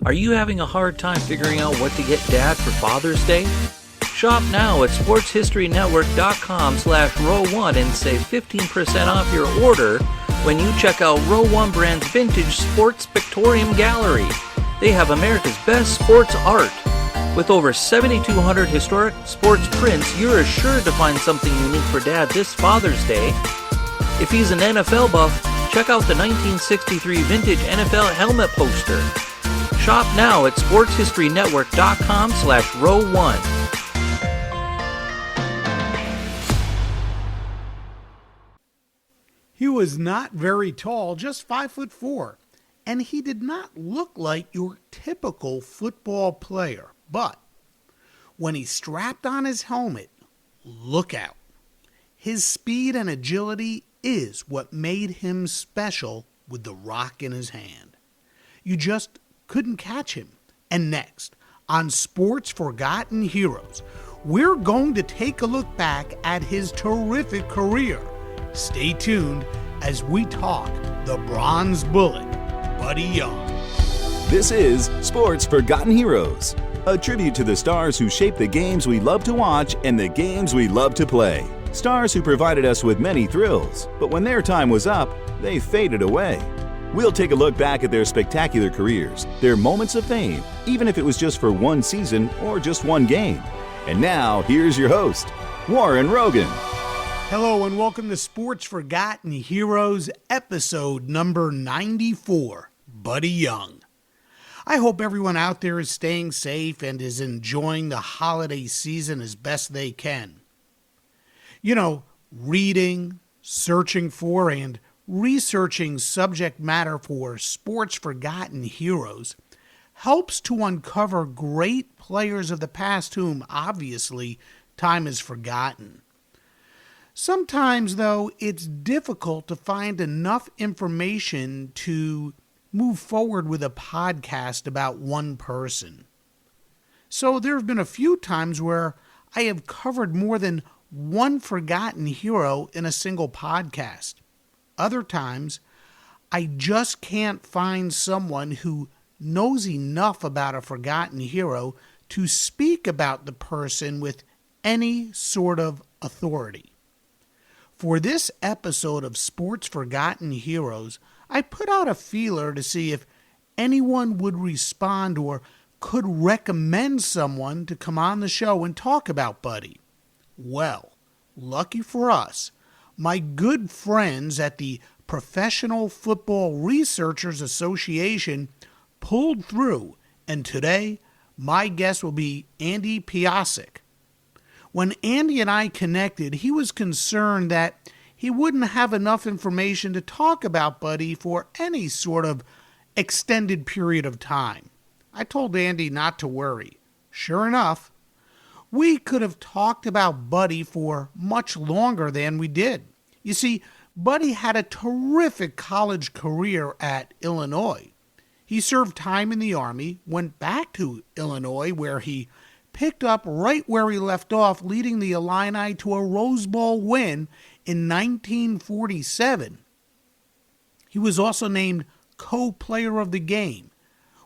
Are you having a hard time figuring out what to get Dad for Father's Day? Shop now at sportshistorynetwork.com/row1 and save 15% off your order when you check out Row 1 Brand's Vintage Sports Pictorium Gallery. They have America's best sports art. With over 7,200 historic sports prints, you're assured to find something unique for Dad this Father's Day. If he's an NFL buff, check out the 1963 vintage NFL helmet poster. Shop now at sportshistorynetwork.com/row1. He was not very tall, just 5'4", and he did not look like your typical football player. But when he strapped on his helmet, look out. His speed and agility is what made him special with the rock in his hand. You just couldn't catch him. And next, on Sports Forgotten Heroes, we're going to take a look back at his terrific career. Stay tuned as we talk the Bronze Bullet, Buddy Young. This is Sports Forgotten Heroes, a tribute to the stars who shaped the games we love to watch and the games we love to play. Stars who provided us with many thrills, but when their time was up, they faded away. We'll take a look back at their spectacular careers, their moments of fame, even if it was just for one season or just one game. And now, here's your host, Warren Rogan. Hello and welcome to Sports Forgotten Heroes, episode number 94, Buddy Young. I hope everyone out there is staying safe and is enjoying the holiday season as best they can. You know, reading, searching for, and researching subject matter for Sports Forgotten Heroes helps to uncover great players of the past whom, obviously, time has forgotten. Sometimes, though, it's difficult to find enough information to move forward with a podcast about one person. So there have been a few times where I have covered more than one forgotten hero in a single podcast. Other times, I just can't find someone who knows enough about a forgotten hero to speak about the person with any sort of authority. For this episode of Sports Forgotten Heroes, I put out a feeler to see if anyone would respond or could recommend someone to come on the show and talk about Buddy. Well, lucky for us, my good friends at the Professional Football Researchers Association pulled through, and today my guest will be Andy Piascik. When Andy and I connected, he was concerned that he wouldn't have enough information to talk about Buddy for any sort of extended period of time. I told Andy not to worry. Sure enough, we could have talked about Buddy for much longer than we did. You see, Buddy had a terrific college career at Illinois. He served time in the Army, went back to Illinois where he picked up right where he left off, leading the Illini to a Rose Bowl win in 1947. He was also named co-player of the game,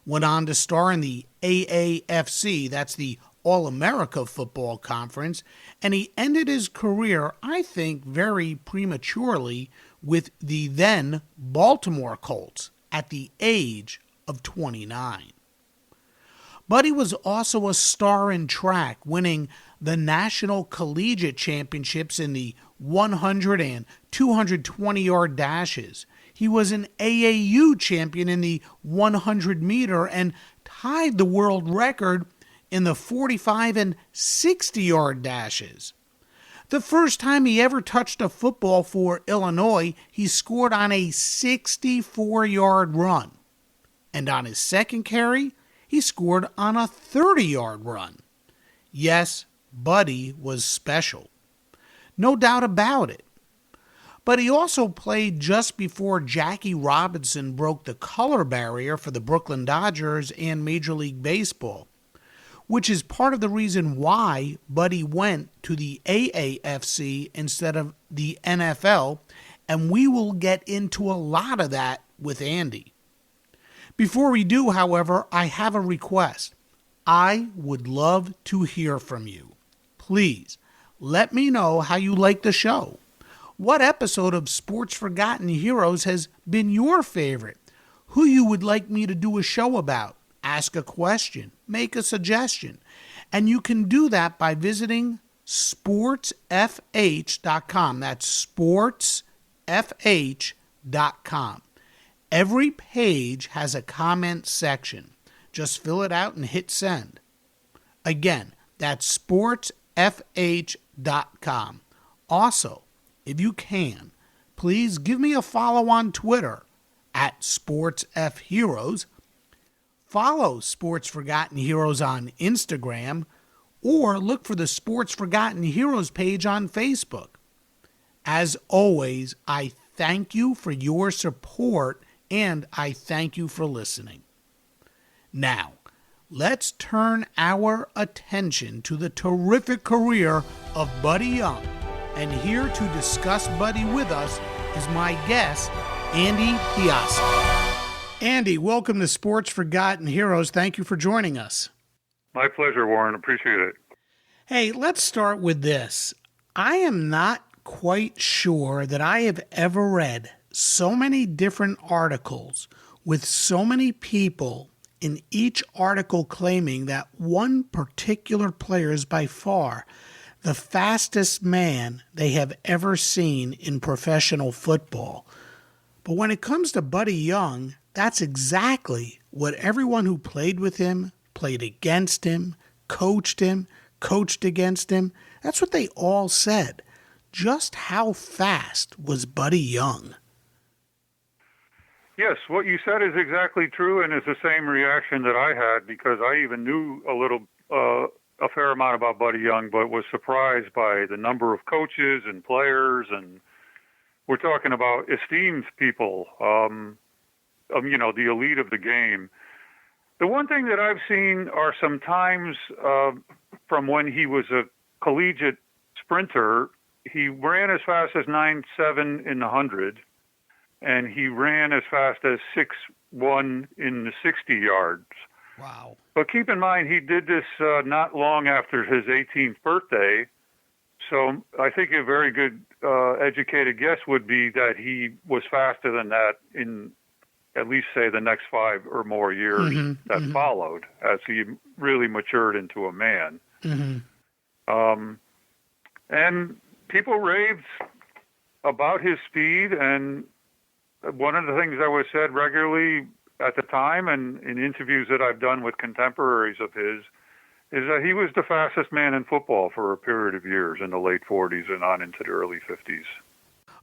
went on to star in the AAFC, that's the All-America Football Conference, and he ended his career, I think, very prematurely with the then Baltimore Colts at the age of 29. Buddy was also a star in track, winning the National Collegiate Championships in the 100 and 220-yard dashes. He was an AAU champion in the 100-meter and tied the world record in the 45 and 60-yard dashes. The first time he ever touched a football for Illinois, he scored on a 64-yard run. And on his second carry, he scored on a 30-yard run. Yes, Buddy was special. No doubt about it. But he also played just before Jackie Robinson broke the color barrier for the Brooklyn Dodgers and Major League Baseball, which is part of the reason why Buddy went to the AAFC instead of the NFL, and we will get into a lot of that with Andy. Before we do, however, I have a request. I would love to hear from you. Please, let me know how you like the show. What episode of Sports Forgotten Heroes has been your favorite? Who you would like me to do a show about? Ask a question, make a suggestion. And you can do that by visiting sportsfh.com. That's sportsfh.com. Every page has a comment section. Just fill it out and hit send. Again, that's sportsfh.com. Also, if you can, please give me a follow on Twitter at SportsFHeroes. Follow Sports Forgotten Heroes on Instagram, or look for the Sports Forgotten Heroes page on Facebook. As always, I thank you for your support, and I thank you for listening. Now, let's turn our attention to the terrific career of Buddy Young. And here to discuss Buddy with us is my guest, Andy Piascik. Andy, welcome to Sports Forgotten Heroes. Thank you for joining us. My pleasure, Warren. Appreciate it. Hey, let's start with this. I am not quite sure that I have ever read so many different articles with so many people in each article claiming that one particular player is by far the fastest man they have ever seen in professional football. But when it comes to Buddy Young, that's exactly what everyone who played with him, played against him, coached against him, that's what they all said. Just how fast was Buddy Young? Yes, what you said is exactly true, and it's the same reaction that I had, because I even knew a fair amount about Buddy Young, but was surprised by the number of coaches and players, and we're talking about esteemed people, the elite of the game. The one thing that I've seen are some times from when he was a collegiate sprinter, he ran as fast as 9.7 in the 100, and he ran as fast as 6.1 in the 60 yards. Wow. But keep in mind, he did this not long after his 18th birthday, so I think a very good educated guess would be that he was faster than that in at least, say, the next 5 or more years followed, as he really matured into a man. And people raved about his speed, and one of the things that was said regularly at the time and in interviews that I've done with contemporaries of his is that he was the fastest man in football for a period of years in the late 40s and on into the early 50s.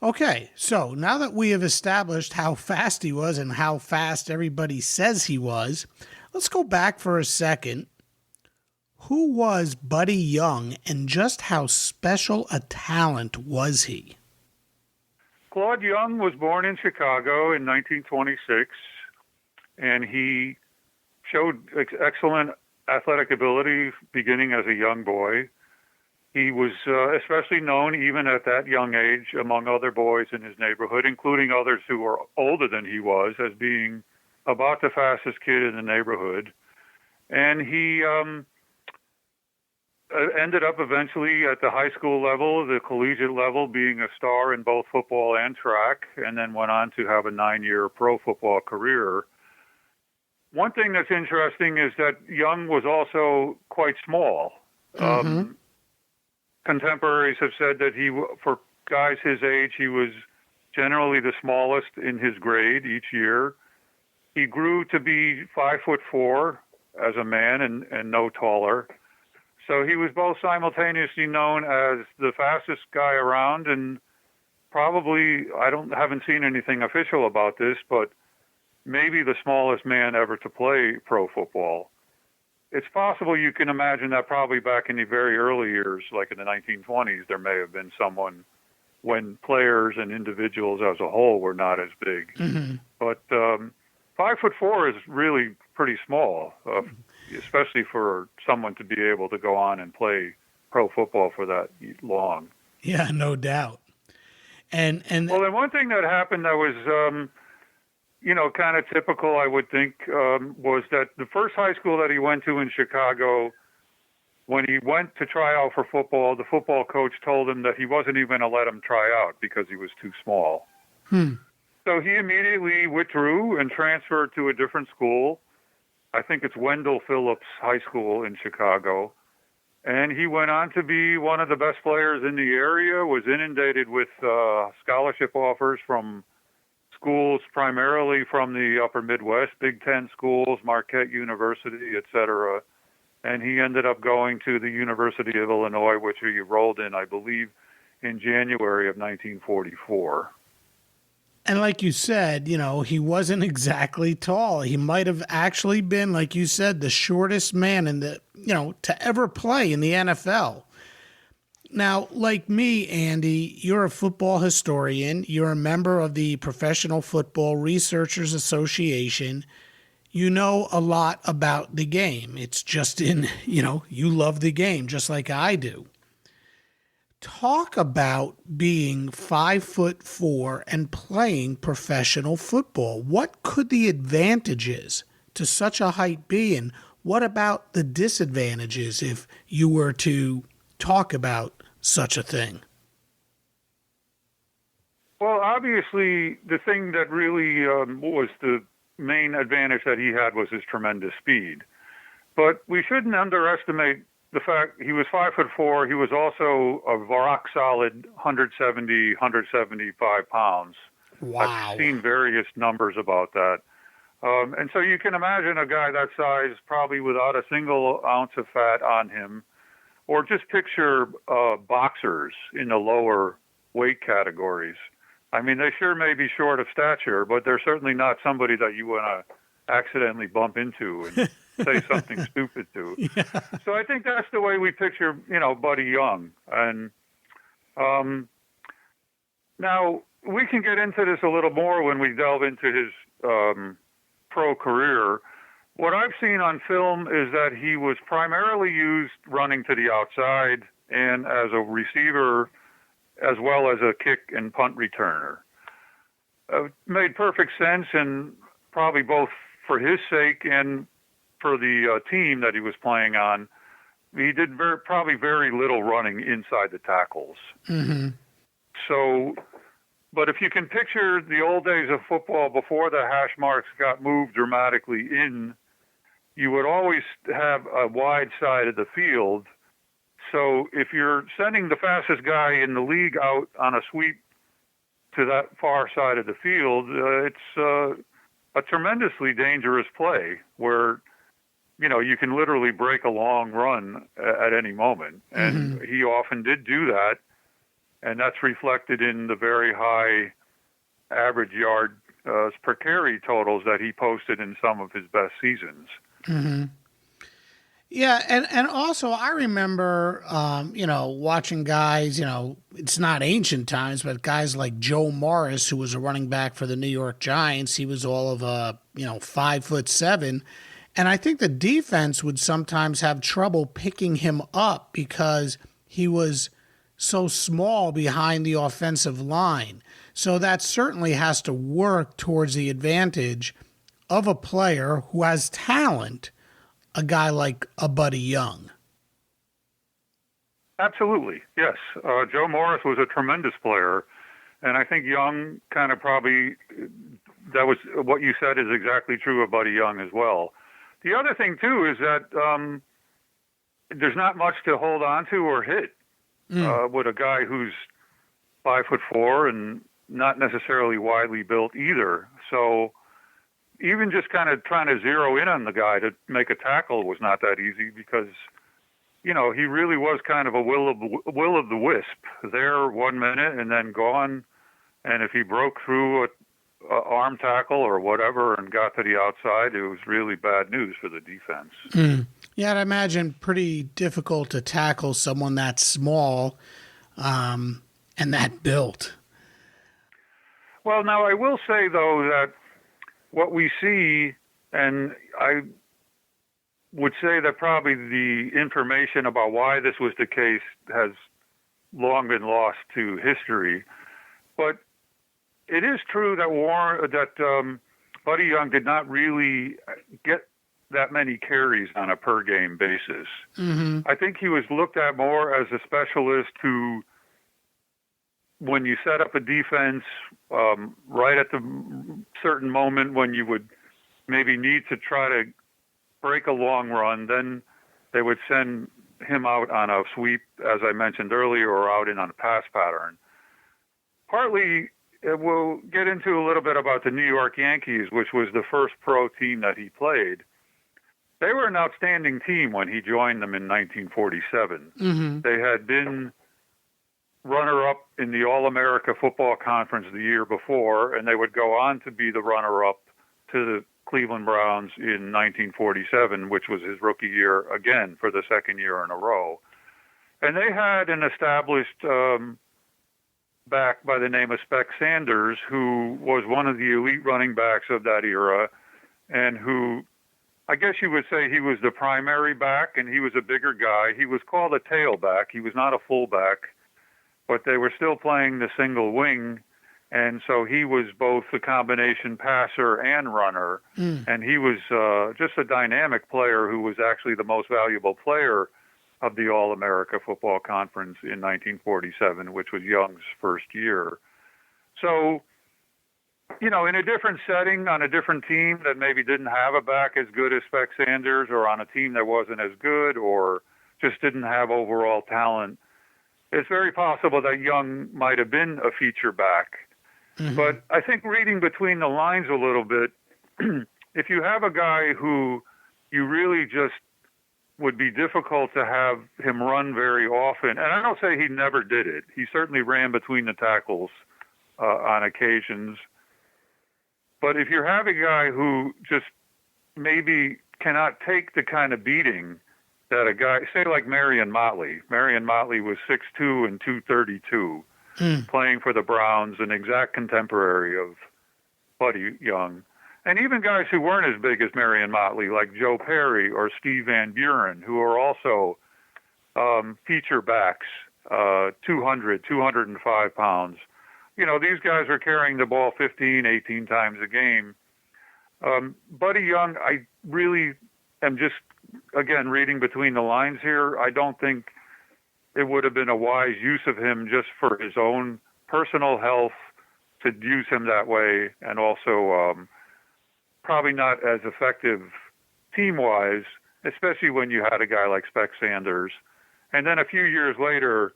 Okay, so now that we have established how fast he was and how fast everybody says he was, let's go back for a second. Who was Buddy Young, and just how special a talent was he? Claude Young was born in Chicago in 1926, and he showed excellent athletic ability beginning as a young boy. He was especially known, even at that young age, among other boys in his neighborhood, including others who were older than he was, as being about the fastest kid in the neighborhood. And he ended up eventually at the high school level, the collegiate level, being a star in both football and track, and then went on to have a 9-year pro football career. One thing that's interesting is that Young was also quite small. Contemporaries have said that for guys his age, he was generally the smallest in his grade each year. He grew to be 5'4" as a man and no taller. So he was both simultaneously known as the fastest guy around, and probably, haven't seen anything official about this, but maybe the smallest man ever to play pro football. It's possible you can imagine that probably back in the very early years, like in the 1920s, there may have been someone when players and individuals as a whole were not as big. But 5'4" is really pretty small, especially for someone to be able to go on and play pro football for that long. Yeah, no doubt. And well, then one thing that happened that was, kind of typical, I would think, was that the first high school that he went to in Chicago, when he went to try out for football, the football coach told him that he wasn't even going to let him try out because he was too small. So he immediately withdrew and transferred to a different school. I think it's Wendell Phillips High School in Chicago. And he went on to be one of the best players in the area, was inundated with scholarship offers from schools primarily from the upper Midwest, Big Ten schools, Marquette University, et cetera. And he ended up going to the University of Illinois, which he enrolled in, I believe, in January of 1944. And like you said, he wasn't exactly tall. He might have actually been, like you said, the shortest man in the, to ever play in the NFL. Now, like me, Andy, you're a football historian. You're a member of the Professional Football Researchers Association. You know a lot about the game. It's just you love the game just like I do. Talk about being 5'4" and playing professional football. What could the advantages to such a height be, and what about the disadvantages if you were to talk about such a thing? Well, obviously, the thing that really was the main advantage that he had was his tremendous speed. But we shouldn't underestimate the fact he was 5'4". He was also a rock solid 170, 175 pounds. Wow. I've seen various numbers about that. And so you can imagine a guy that size probably without a single ounce of fat on him, or just picture boxers in the lower weight categories. I mean, they sure may be short of stature, but they're certainly not somebody that you want to accidentally bump into and say something stupid to. Yeah. So I think that's the way we picture, Buddy Young. And now we can get into this a little more when we delve into his pro career. What I've seen on film is that he was primarily used running to the outside and as a receiver, as well as a kick and punt returner. Made perfect sense, and probably both for his sake and for the team that he was playing on. He did probably very little running inside the tackles. Mm-hmm. So, but if you can picture the old days of football before the hash marks got moved dramatically in, you would always have a wide side of the field. So if you're sending the fastest guy in the league out on a sweep to that far side of the field, it's a tremendously dangerous play where, you can literally break a long run at any moment. And he often did do that. And that's reflected in the very high average yard per carry totals that he posted in some of his best seasons. Mm-hmm. Yeah, and also I remember, watching guys, it's not ancient times, but guys like Joe Morris, who was a running back for the New York Giants. He was all of 5'7", and I think the defense would sometimes have trouble picking him up because he was so small behind the offensive line. So that certainly has to work towards the advantage of a player who has talent, a guy like a Buddy Young. Absolutely, yes. Joe Morris was a tremendous player, and I think Young kind of probably, that was what you said is exactly true of Buddy Young as well. The other thing, too, is that there's not much to hold on to or hit with a guy who's 5'4" and not necessarily widely built either. So even just kind of trying to zero in on the guy to make a tackle was not that easy because, he really was kind of a will of the wisp. There 1 minute and then gone. And if he broke through a arm tackle or whatever and got to the outside, it was really bad news for the defense. Yeah, I'd imagine pretty difficult to tackle someone that small and that built. Well, now I will say, though, that what we see, and I would say that probably the information about why this was the case has long been lost to history, but it is true that Buddy Young did not really get that many carries on a per-game basis. Mm-hmm. I think he was looked at more as a specialist who, when you set up a defense right at the certain moment when you would maybe need to try to break a long run, then they would send him out on a sweep, as I mentioned earlier, or out in on a pass pattern. Partly, we'll get into a little bit about the New York Yankees, which was the first pro team that he played. They were an outstanding team when he joined them in 1947. Mm-hmm. They had been runner-up in the All-America Football Conference the year before, and they would go on to be the runner-up to the Cleveland Browns in 1947, which was his rookie year again for the second year in a row. And they had an established back by the name of Spec Sanders, who was one of the elite running backs of that era, and who, I guess you would say he was the primary back, and he was a bigger guy. He was called a tailback. He was not a fullback, but they were still playing the single wing, and so he was both a combination passer and runner, and he was just a dynamic player who was actually the most valuable player of the All-America Football Conference in 1947, which was Young's first year. So, you know, in a different setting, on a different team that maybe didn't have a back as good as Spec Sanders, or on a team that wasn't as good, or just didn't have overall talent, it's very possible that Young might have been a feature back. Mm-hmm. But I think reading between the lines a little bit, if you have a guy who you really just would be difficult to have him run very often, and I don't say he never did it. He certainly ran between the tackles on occasions. But if you have a guy who just maybe cannot take the kind of beating that a guy, say like Marion Motley. Marion Motley was 6'2" and 232, playing for the Browns, an exact contemporary of Buddy Young. And even guys who weren't as big as Marion Motley, like Joe Perry or Steve Van Buren, who are also feature backs, 200, 205 pounds. You know, these guys are carrying the ball 15, 18 times a game. Buddy Young, I really am just, again, reading between the lines here. I don't think it would have been a wise use of him just for his own personal health to use him that way, and also probably not as effective team-wise, especially when you had a guy like Spec Sanders. And then a few years later,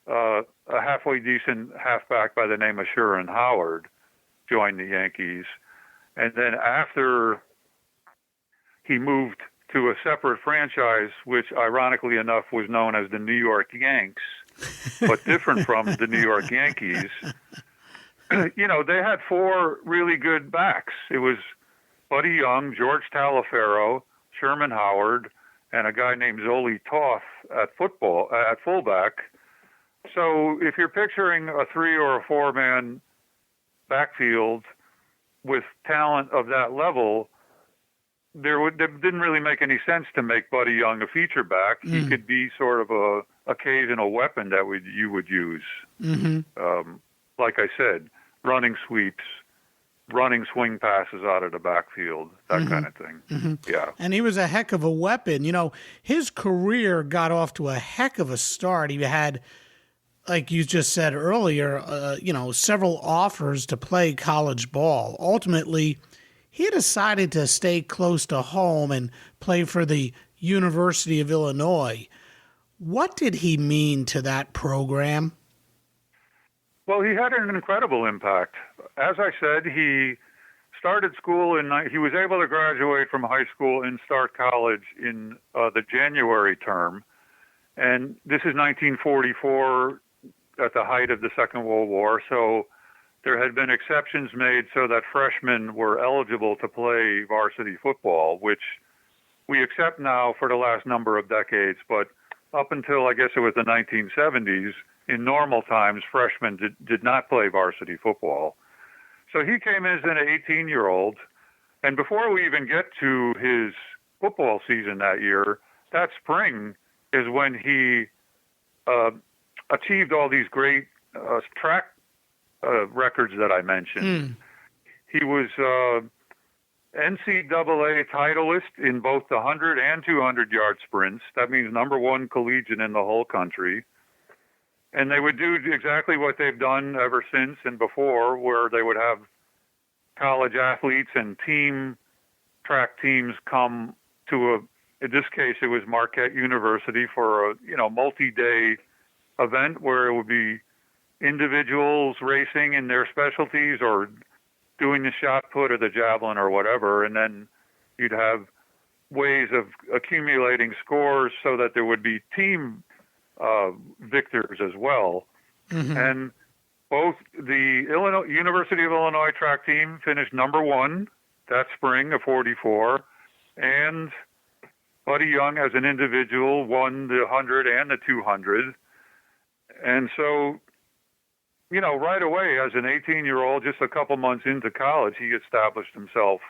a halfway decent halfback by the name of Shuron Howard joined the Yankees. And then after he moved to a separate franchise, which ironically enough was known as the New York Yanks, but different from the New York Yankees, you know, they had four really good backs. It was Buddy Young, George Taliaferro, Sherman Howard, and a guy named Zoli Toth at fullback. So if you're picturing a 3 or a 4-man backfield with talent of that level, there didn't really make any sense to make Buddy Young a feature back. He could be sort of a occasional weapon that you would use. Mm-hmm. Like I said, running sweeps, running swing passes out of the backfield, that kind of thing. Mm-hmm. Yeah. And he was a heck of a weapon. You know, his career got off to a heck of a start. He had, like you just said earlier, you know, several offers to play college ball. Ultimately, he decided to stay close to home and play for the University of Illinois. What did he mean to that program? Well, he had an incredible impact. As I said, he started school he was able to graduate from high school and start college in the January term. And this is 1944 at the height of the Second World War. So there had been exceptions made so that freshmen were eligible to play varsity football, which we accept now for the last number of decades. But up until, I guess it was the 1970s, in normal times, freshmen did not play varsity football. So he came in as an 18-year-old, and before we even get to his football season that year, that spring is when he achieved all these great track records that I mentioned. He was NCAA titleist in both the 100 and 200-yard sprints. That means number one collegiate in the whole country. And they would do exactly what they've done ever since and before, where they would have college athletes and track teams come to in this case, it was Marquette University for a multi-day event where it would be individuals racing in their specialties or doing the shot put or the javelin or whatever, and then you'd have ways of accumulating scores so that there would be team victors as well. Mm-hmm. And both the University of Illinois track team finished number one that spring of 44, and Buddy Young as an individual won the 100 and the 200. And so, right away as an 18-year-old, just a couple months into college, he established himself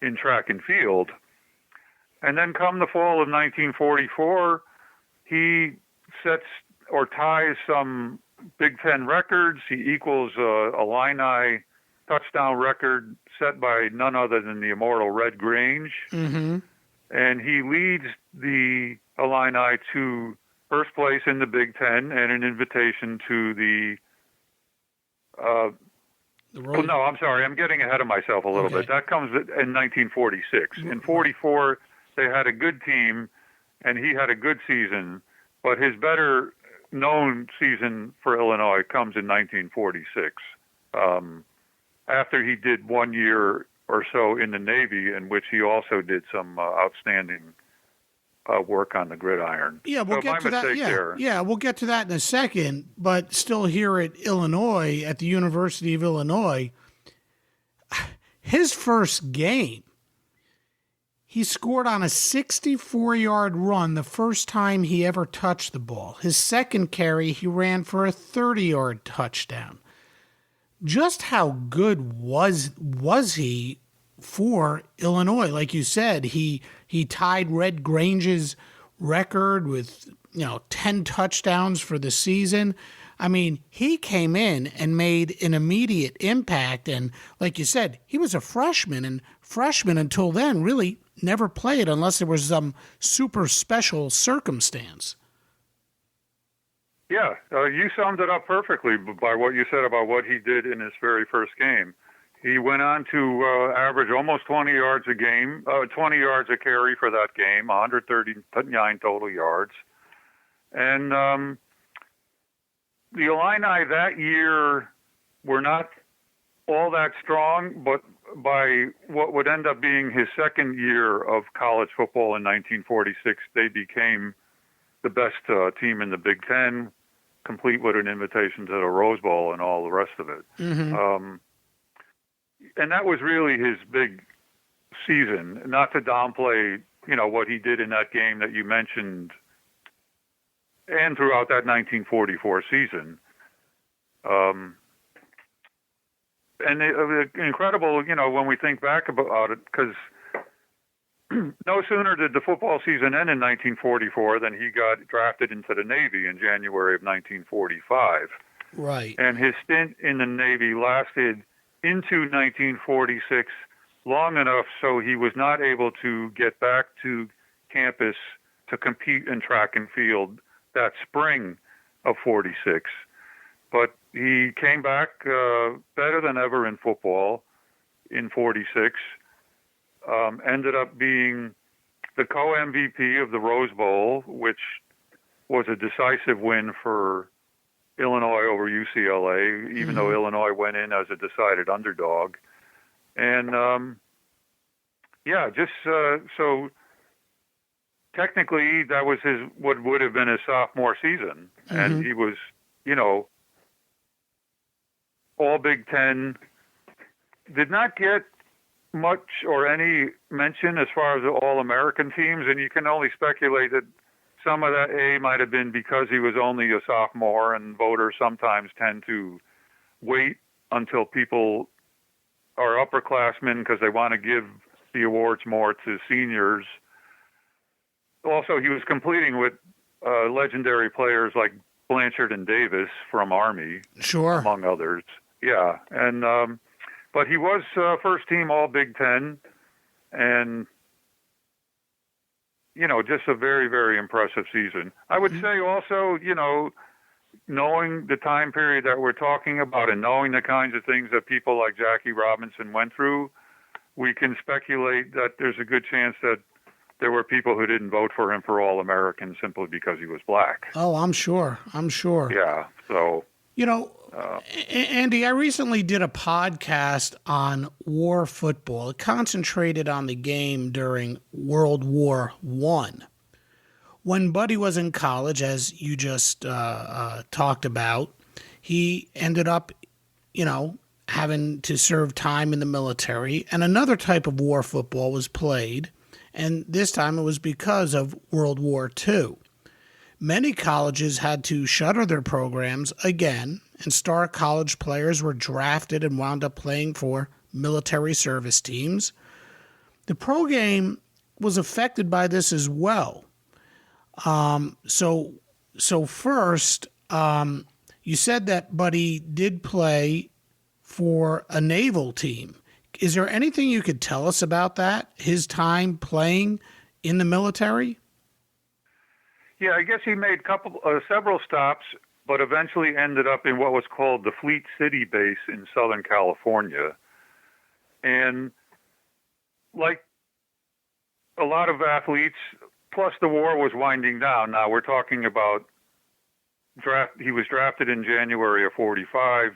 in track and field. And then come the fall of 1944, he sets or ties some Big Ten records. He equals a Illini touchdown record set by none other than the immortal Red Grange. Mm-hmm. And he leads the Illini to first place in the Big Ten and an invitation to the no, I'm sorry. I'm getting ahead of myself a little bit. That comes in 1946. In 44, they had a good team, and he had a good season. But his better-known season for Illinois comes in 1946, after he did 1 year or so in the Navy, in which he also did some outstanding work on the gridiron. Yeah, we'll get to that. Yeah, we'll get to that in a second. But still here at Illinois, at the University of Illinois, his first game, he scored on a 64-yard run the first time he ever touched the ball. His second carry, he ran for a 30-yard touchdown. Just how good was he for Illinois? Like you said, he tied Red Grange's record with 10 touchdowns for the season. I mean, he came in and made an immediate impact, and like you said, he was a freshman, and freshmen until then really never played unless there was some super special circumstance. Yeah, you summed it up perfectly by what you said about what he did in his very first game. He went on to average almost 20 yards a game, 20 yards a carry for that game, 139 total yards. And the Illini that year were not all that strong, but by what would end up being his second year of college football in 1946, they became the best team in the Big Ten, complete with an invitation to the Rose Bowl and all the rest of it. Mm-hmm. And that was really his big season, not to downplay, what he did in that game that you mentioned and throughout that 1944 season. And incredible, when we think back about it, because no sooner did the football season end in 1944 than he got drafted into the Navy in January of 1945. Right. And his stint in the Navy lasted into 1946 long enough so he was not able to get back to campus to compete in track and field that spring of 46. But he came back better than ever in football in 46. Ended up being the co-MVP of the Rose Bowl, which was a decisive win for Illinois over UCLA, even though Illinois went in as a decided underdog. And, so technically that was what would have been his sophomore season. Mm-hmm. And he was, all Big Ten, did not get much or any mention as far as the All-American teams, and you can only speculate that some of that might have been because he was only a sophomore, and voters sometimes tend to wait until people are upperclassmen because they want to give the awards more to seniors. Also, he was competing with legendary players like Blanchard and Davis from Army, sure, among others. Yeah, and but he was first team All Big Ten, and just a very, very impressive season. I would say also, knowing the time period that we're talking about and knowing the kinds of things that people like Jackie Robinson went through, we can speculate that there's a good chance that there were people who didn't vote for him for All-American simply because he was black. Oh, I'm sure. Yeah, so... Andy, I recently did a podcast on war football. It concentrated on the game during World War I. When Buddy was in college, as you just talked about, he ended up, having to serve time in the military, and another type of war football was played, and this time it was because of World War II. Many colleges had to shutter their programs again, and star college players were drafted and wound up playing for military service teams. The pro game was affected by this as well. So first, you said that Buddy did play for a naval team. Is there anything you could tell us about that, his time playing in the military? Yeah, I guess he made several stops, but eventually ended up in what was called the Fleet City base in Southern California. And like a lot of athletes, plus the war was winding down. Now we're talking about he was drafted in January of 45,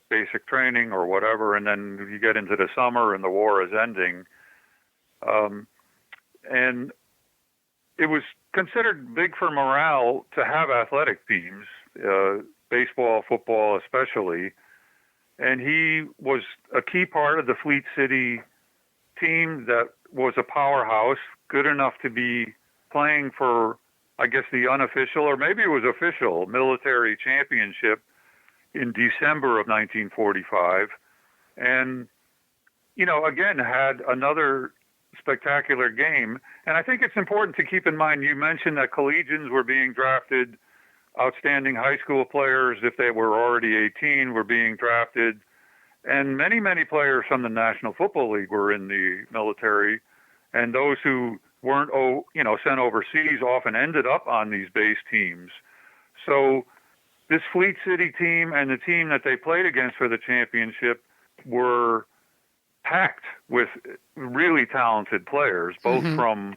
basic training or whatever, and then you get into the summer and the war is ending. And it was considered big for morale to have athletic teams, baseball, football especially. And he was a key part of the Fleet City team that was a powerhouse, good enough to be playing for, I guess, the unofficial, or maybe it was official, military championship in December of 1945. And, again, had another spectacular game. And I think it's important to keep in mind, you mentioned that collegians were being drafted, outstanding high school players, if they were already 18, were being drafted. And many, many players from the National Football League were in the military. And those who weren't, sent overseas often ended up on these base teams. So this Fleet City team and the team that they played against for the championship were packed with really talented players, both from,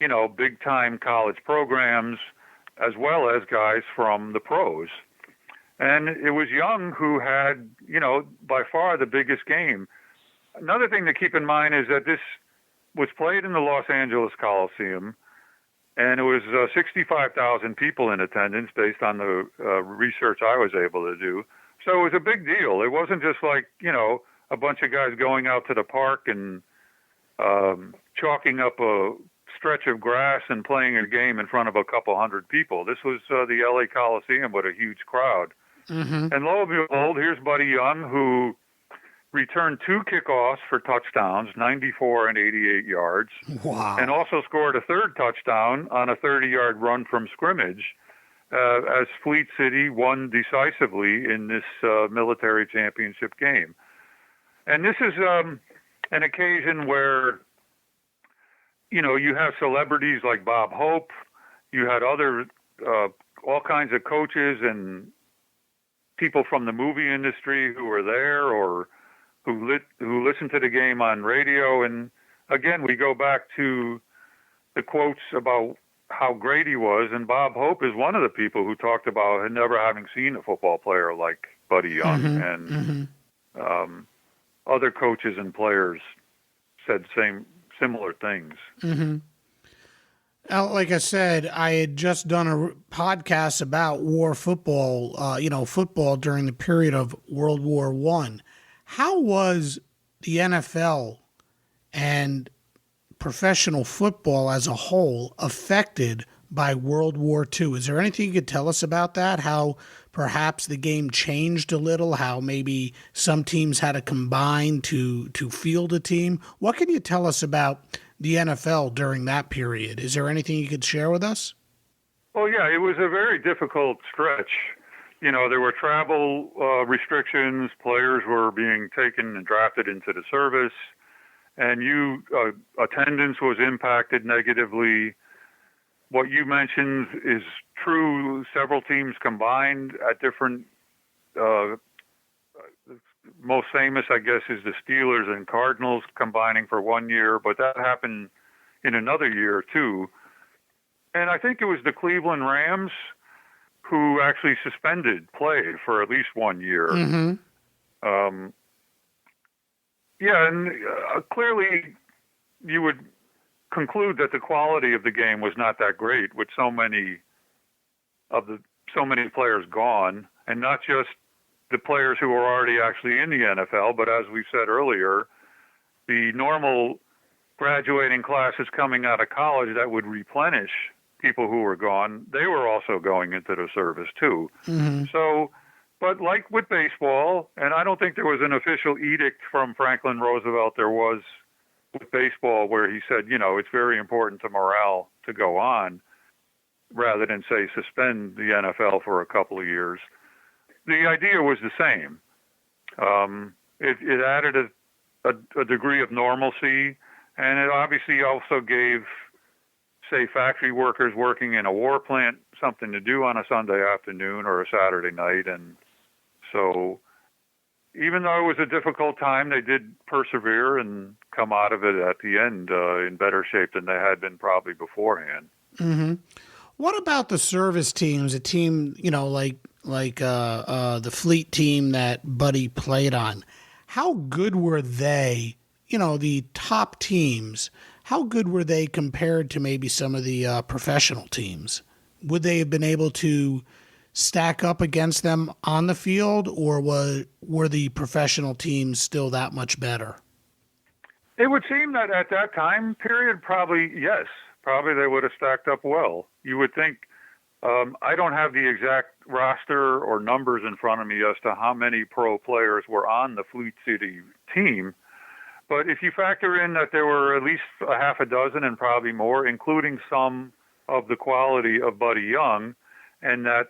big-time college programs as well as guys from the pros. And it was Young who had, by far the biggest game. Another thing to keep in mind is that this was played in the Los Angeles Coliseum, and it was 65,000 people in attendance based on the research I was able to do. So it was a big deal. It wasn't just like, a bunch of guys going out to the park and chalking up a stretch of grass and playing a game in front of a couple hundred people. This was the LA Coliseum with a huge crowd. Mm-hmm. And lo and behold, here's Buddy Young, who returned 2 kickoffs for touchdowns, 94 and 88 yards. Wow. And also scored a third touchdown on a 30-yard run from scrimmage as Fleet City won decisively in this military championship game. And this is an occasion where, you have celebrities like Bob Hope. You had other, all kinds of coaches and people from the movie industry who were there or who listened to the game on radio. And again, we go back to the quotes about how great he was. And Bob Hope is one of the people who talked about never having seen a football player like Buddy Young. Mm-hmm. And other coaches and players said similar things. Mm-hmm. Like I said, I had just done a podcast about war football, football during the period of World War I. How was the NFL and professional football as a whole affected by World War II? Is there anything you could tell us about that? How perhaps the game changed a little, how maybe some teams had to combine to field a team? What can you tell us about the NFL during that period? Is there anything you could share with us? Well, yeah, it was a very difficult stretch. There were travel restrictions. Players were being taken and drafted into the service. and attendance was impacted negatively. What you mentioned is true. Several teams combined at different. Most famous, I guess, is the Steelers and Cardinals combining for 1 year, but that happened in another year too. And I think it was the Cleveland Rams who actually suspended play for at least 1 year. Mm-hmm. And clearly you would conclude that the quality of the game was not that great with so many players gone, and not just the players who are already actually in the NFL, but as we said earlier, the normal graduating classes coming out of college that would replenish people who were gone, they were also going into the service too. Mm-hmm. So, but like with baseball, and I don't think there was an official edict from Franklin Roosevelt, there was with baseball where he said, it's very important to morale to go on rather than, say, suspend the NFL for a couple of years. The idea was the same. It added a degree of normalcy, and it obviously also gave, say, factory workers working in a war plant something to do on a Sunday afternoon or a Saturday night. And so even though it was a difficult time, they did persevere and come out of it at the end in better shape than they had been probably beforehand. Mm-hmm. What about the service teams, a team, like the Fleet team that Buddy played on? How good were they, the top teams, how good were they compared to maybe some of the professional teams? Would they have been able to stack up against them on the field, or were the professional teams still that much better? It would seem that at that time period, probably, yes. Probably they would have stacked up well. You would think. I don't have the exact roster or numbers in front of me as to how many pro players were on the Fleet City team, but if you factor in that there were at least a half a dozen and probably more, including some of the quality of Buddy Young, and that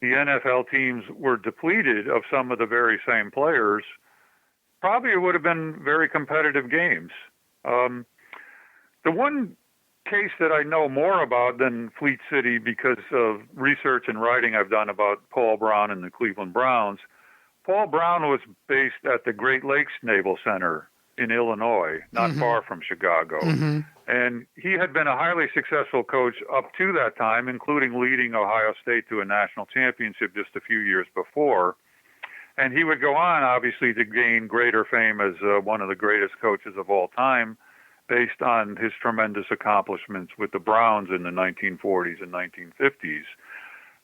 the NFL teams were depleted of some of the very same players, probably it would have been very competitive games. The one case that I know more about than Fleet City, because of research and writing I've done about Paul Brown and the Cleveland Browns. Paul Brown was based at the Great Lakes Naval Center in Illinois, not Mm-hmm. far from Chicago. Mm-hmm. And he had been a highly successful coach up to that time, including leading Ohio State to a national championship just a few years before. And he would go on, obviously, to gain greater fame as one of the greatest coaches of all time, based on his tremendous accomplishments with the Browns in the 1940s and 1950s.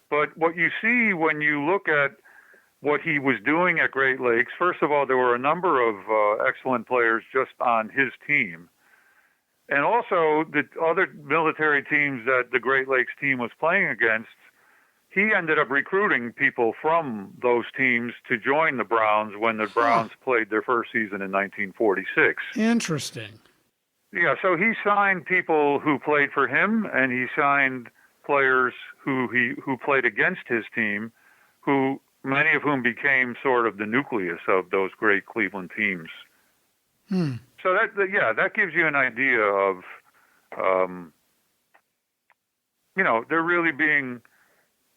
But what you see when you look at what he was doing at Great Lakes, first of all, there were a number of excellent players just on his team. And also the other military teams that the Great Lakes team was playing against, he ended up recruiting people from those teams to join the Browns when the Browns played their first season in 1946. Interesting. Yeah, so he signed people who played for him, and he signed players who played against his team, who many of whom became sort of the nucleus of those great Cleveland teams. So that gives you an idea of, they're really being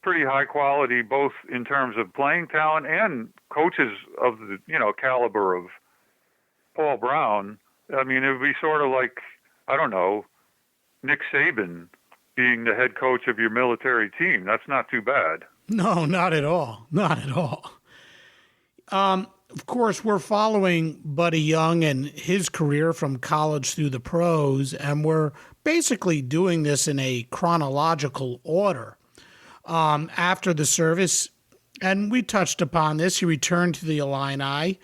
pretty high quality, both in terms of playing talent and coaches of the caliber of Paul Brown. I mean, it would be sort of like, I don't know, Nick Saban being the head coach of your military team. That's not too bad. No, not at all. Not at all. Of course, we're following Buddy Young and his career from college through the pros, and we're basically doing this in a chronological order. After the service, and we touched upon this, he returned to the Illini.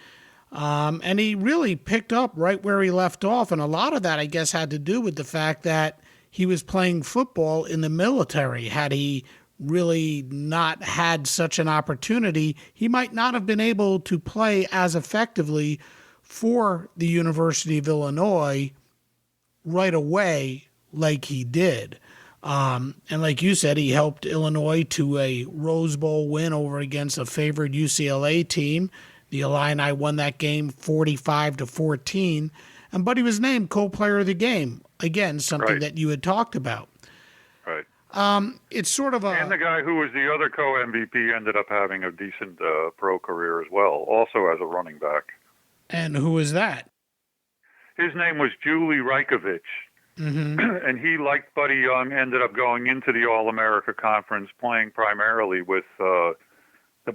And he really picked up right where he left off. And a lot of that, I guess, had to do with the fact that he was playing football in the military. Had he really not had such an opportunity, he might not have been able to play as effectively for the University of Illinois right away like he did. And like you said, he helped Illinois to a Rose Bowl win over against a favored UCLA team. The Illini won that game 45-14, And Buddy was named co-player of the game. Again, something Right. that you had talked about. Right. It's sort of a... And the guy who was the other co-MVP ended up having a decent pro career as well, also as a running back. And who was that? His name was Julie Reikovich. And he, like Buddy Young, ended up going into the All-America Conference, playing primarily with the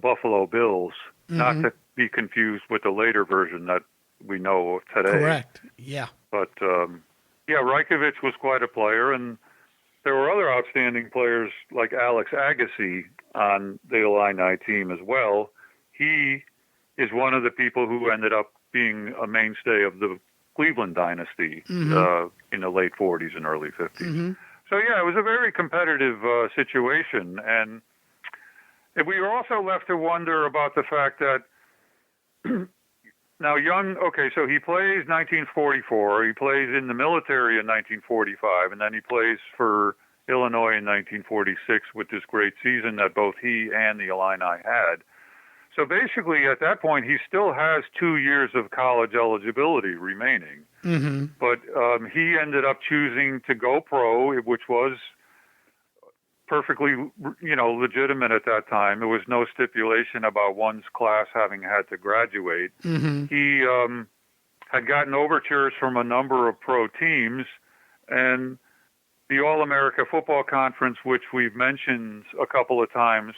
Buffalo Bills, not to be confused with the later version that we know of today. Correct. Yeah. But, Reikovich was quite a player, and there were other outstanding players like Alex Agassi on the Illini team as well. He is one of the people who ended up being a mainstay of the Cleveland dynasty in the late 40s and early 50s. So, it was a very competitive situation. And we were also left to wonder about the fact that now Young, so he plays 1944. He plays in the military in 1945, and then he plays for Illinois in 1946 with this great season that both he and the Illini had. So basically, at that point, he still has 2 years of college eligibility remaining. But he ended up choosing to go pro, which was perfectly, legitimate at that time. There was no stipulation about one's class having had to graduate. He had gotten overtures from a number of pro teams, and the All-America Football Conference, which we've mentioned a couple of times,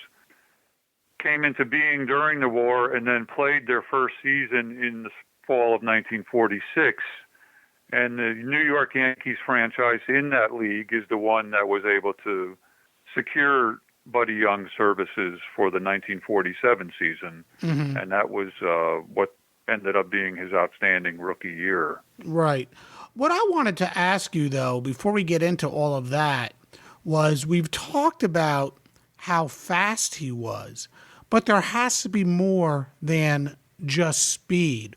came into being during the war and then played their first season in the fall of 1946. And the New York Yankees franchise in that league is the one that was able to secure Buddy Young's services for the 1947 season. And that was what ended up being his outstanding rookie year. Right. What I wanted to ask you, though, before we get into all of that, was we've talked about how fast he was, but there has to be more than just speed.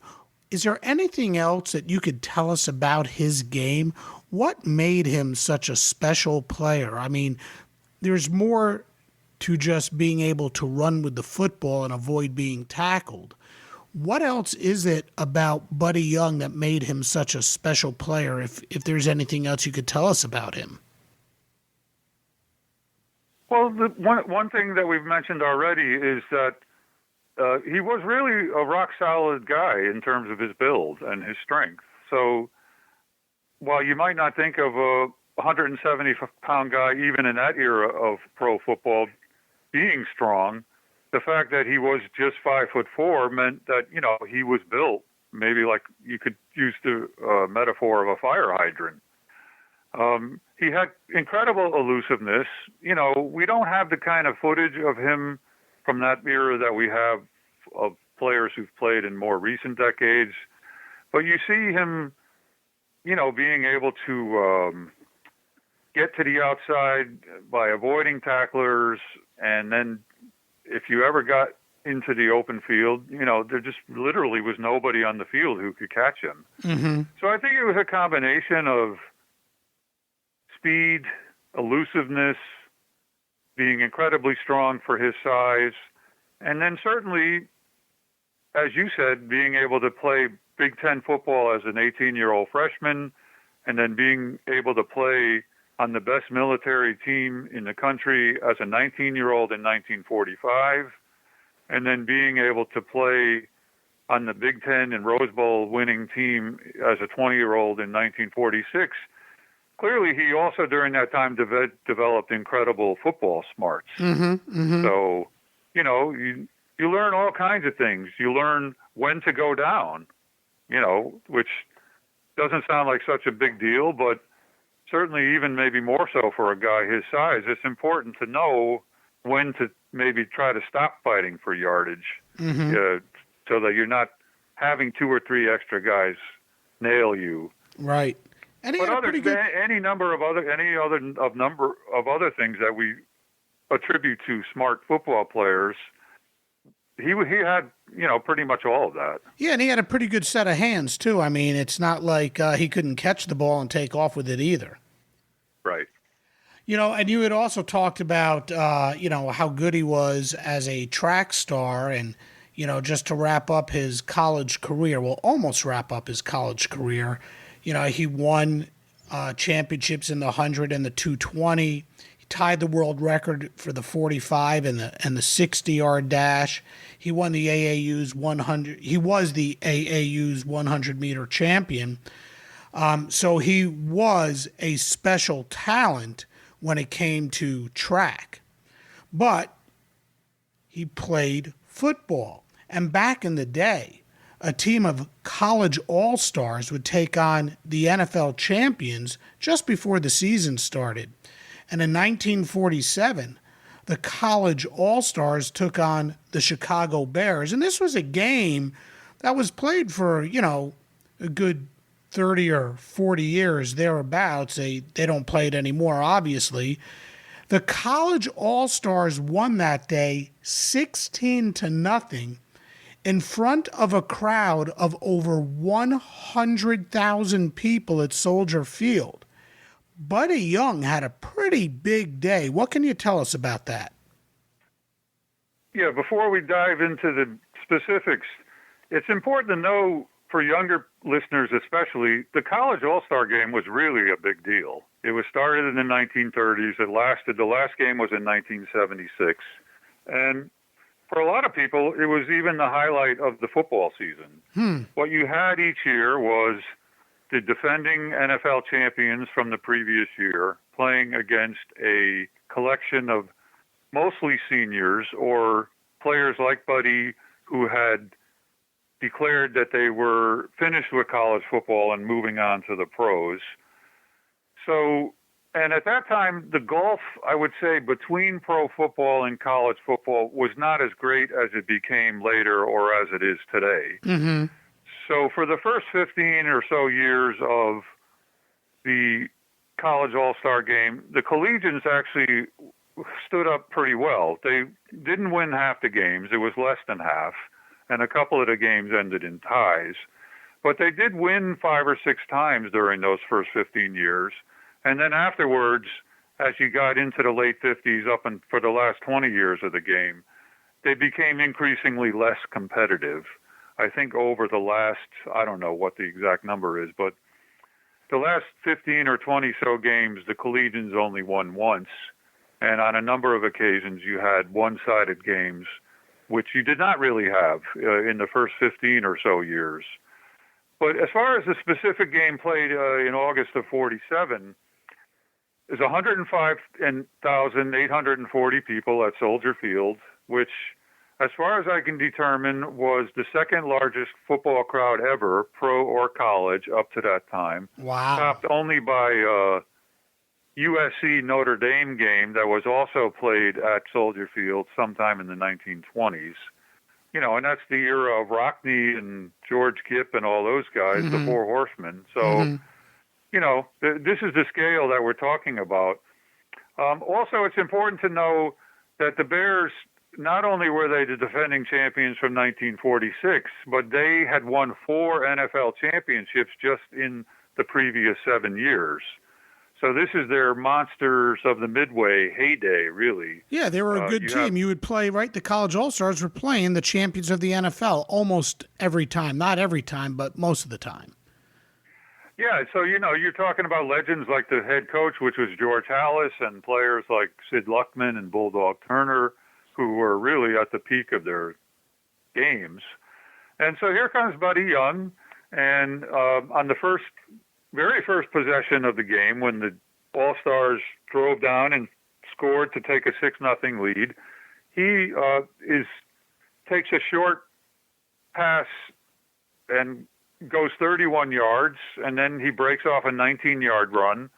Is there anything else that you could tell us about his game? What made him such a special player? I mean, there's more to just being able to run with the football and avoid being tackled. What else is it about Buddy Young that made him such a special player, if there's anything else you could tell us about him? Well, one thing that we've mentioned already is that he was really a rock-solid guy in terms of his build and his strength. So while you might not think of a 170-pound guy, even in that era of pro football, being strong, the fact that he was just 5'4" meant that, he was built, maybe like you could use the metaphor of a fire hydrant. He had incredible elusiveness. We don't have the kind of footage of him from that era that we have of players who've played in more recent decades. But you see him, being able to get to the outside by avoiding tacklers. And then if you ever got into the open field, there just literally was nobody on the field who could catch him. So I think it was a combination of speed, elusiveness, being incredibly strong for his size, and then certainly, as you said, being able to play Big Ten football as an 18-year-old freshman, and then being able to play on the best military team in the country as a 19-year-old in 1945, and then being able to play on the Big Ten and Rose Bowl winning team as a 20-year-old in 1946. Clearly, he also during that time developed incredible football smarts. So, you learn all kinds of things. You learn when to go down, which doesn't sound like such a big deal, but certainly even maybe more so for a guy his size. It's important to know when to maybe try to stop fighting for yardage so that you're not having 2 or 3 extra guys nail you. Right. And he had a pretty good... any number of other things that we attribute to smart football players, he had pretty much all of that. Yeah, and he had a pretty good set of hands too. I mean, it's not like he couldn't catch the ball and take off with it either. Right. And you had also talked about how good he was as a track star, and just to wrap up his college career. Well, almost wrap up his college career. He won championships in the 100 and the 220. He tied the world record for the 45 and the 60-yard dash. He won the AAU's 100. He was the AAU's 100-meter champion. So he was a special talent when it came to track. But he played football. And back in the day, a team of college all-stars would take on the NFL champions just before the season started. And in 1947, the college all-stars took on the Chicago Bears. And this was a game that was played for, a good 30 or 40 years thereabouts. They don't play it anymore, obviously. The college all-stars won that day 16-0 in front of a crowd of over 100,000 people at Soldier Field. Buddy Young had a pretty big day. What can you tell us about that? Yeah, before we dive into the specifics, it's important to know, for younger listeners especially, the college all-star game was really a big deal. It was started in the 1930s. The last game was in 1976. And for a lot of people, it was even the highlight of the football season. What you had each year was the defending NFL champions from the previous year playing against a collection of mostly seniors or players like Buddy who had declared that they were finished with college football and moving on to the pros. So, and at that time, the gulf, I would say, between pro football and college football was not as great as it became later or as it is today. Mm-hmm. So for the first 15 or so years of the college all-star game, the collegians actually stood up pretty well. They didn't win half the games. It was less than half. And a couple of the games ended in ties. But they did win 5 or 6 times during those first 15 years. And then afterwards, as you got into the late 50s up and for the last 20 years of the game, they became increasingly less competitive. I think over the last, I don't know what the exact number is, but the last 15 or 20 so games, the collegians only won once. And on a number of occasions, you had one-sided games, which you did not really have in the first 15 or so years. But as far as the specific game played in August of 47, there's 105,840 people at Soldier Field, which, as far as I can determine, was the second largest football crowd ever, pro or college, up to that time. Wow. Topped only by USC Notre Dame game that was also played at Soldier Field sometime in the 1920s. And that's the era of Rockney and George Gipp and all those guys, the Four Horsemen. So, this is the scale that we're talking about. Also, it's important to know that the Bears, not only were they the defending champions from 1946, but they had won 4 NFL championships just in the previous 7 years. So this is their monsters of the Midway heyday, really. Yeah, they were a good team. You would play, right? The college all-stars were playing the champions of the NFL almost every time. Not every time, but most of the time. Yeah, so, you're talking about legends like the head coach, which was George Halas, and players like Sid Luckman and Bulldog Turner, who were really at the peak of their games. And so here comes Buddy Young, and on the very first possession of the game, when the All-Stars drove down and scored to take a 6-0 lead, he takes a short pass and goes 31 yards, and then he breaks off a 19-yard run.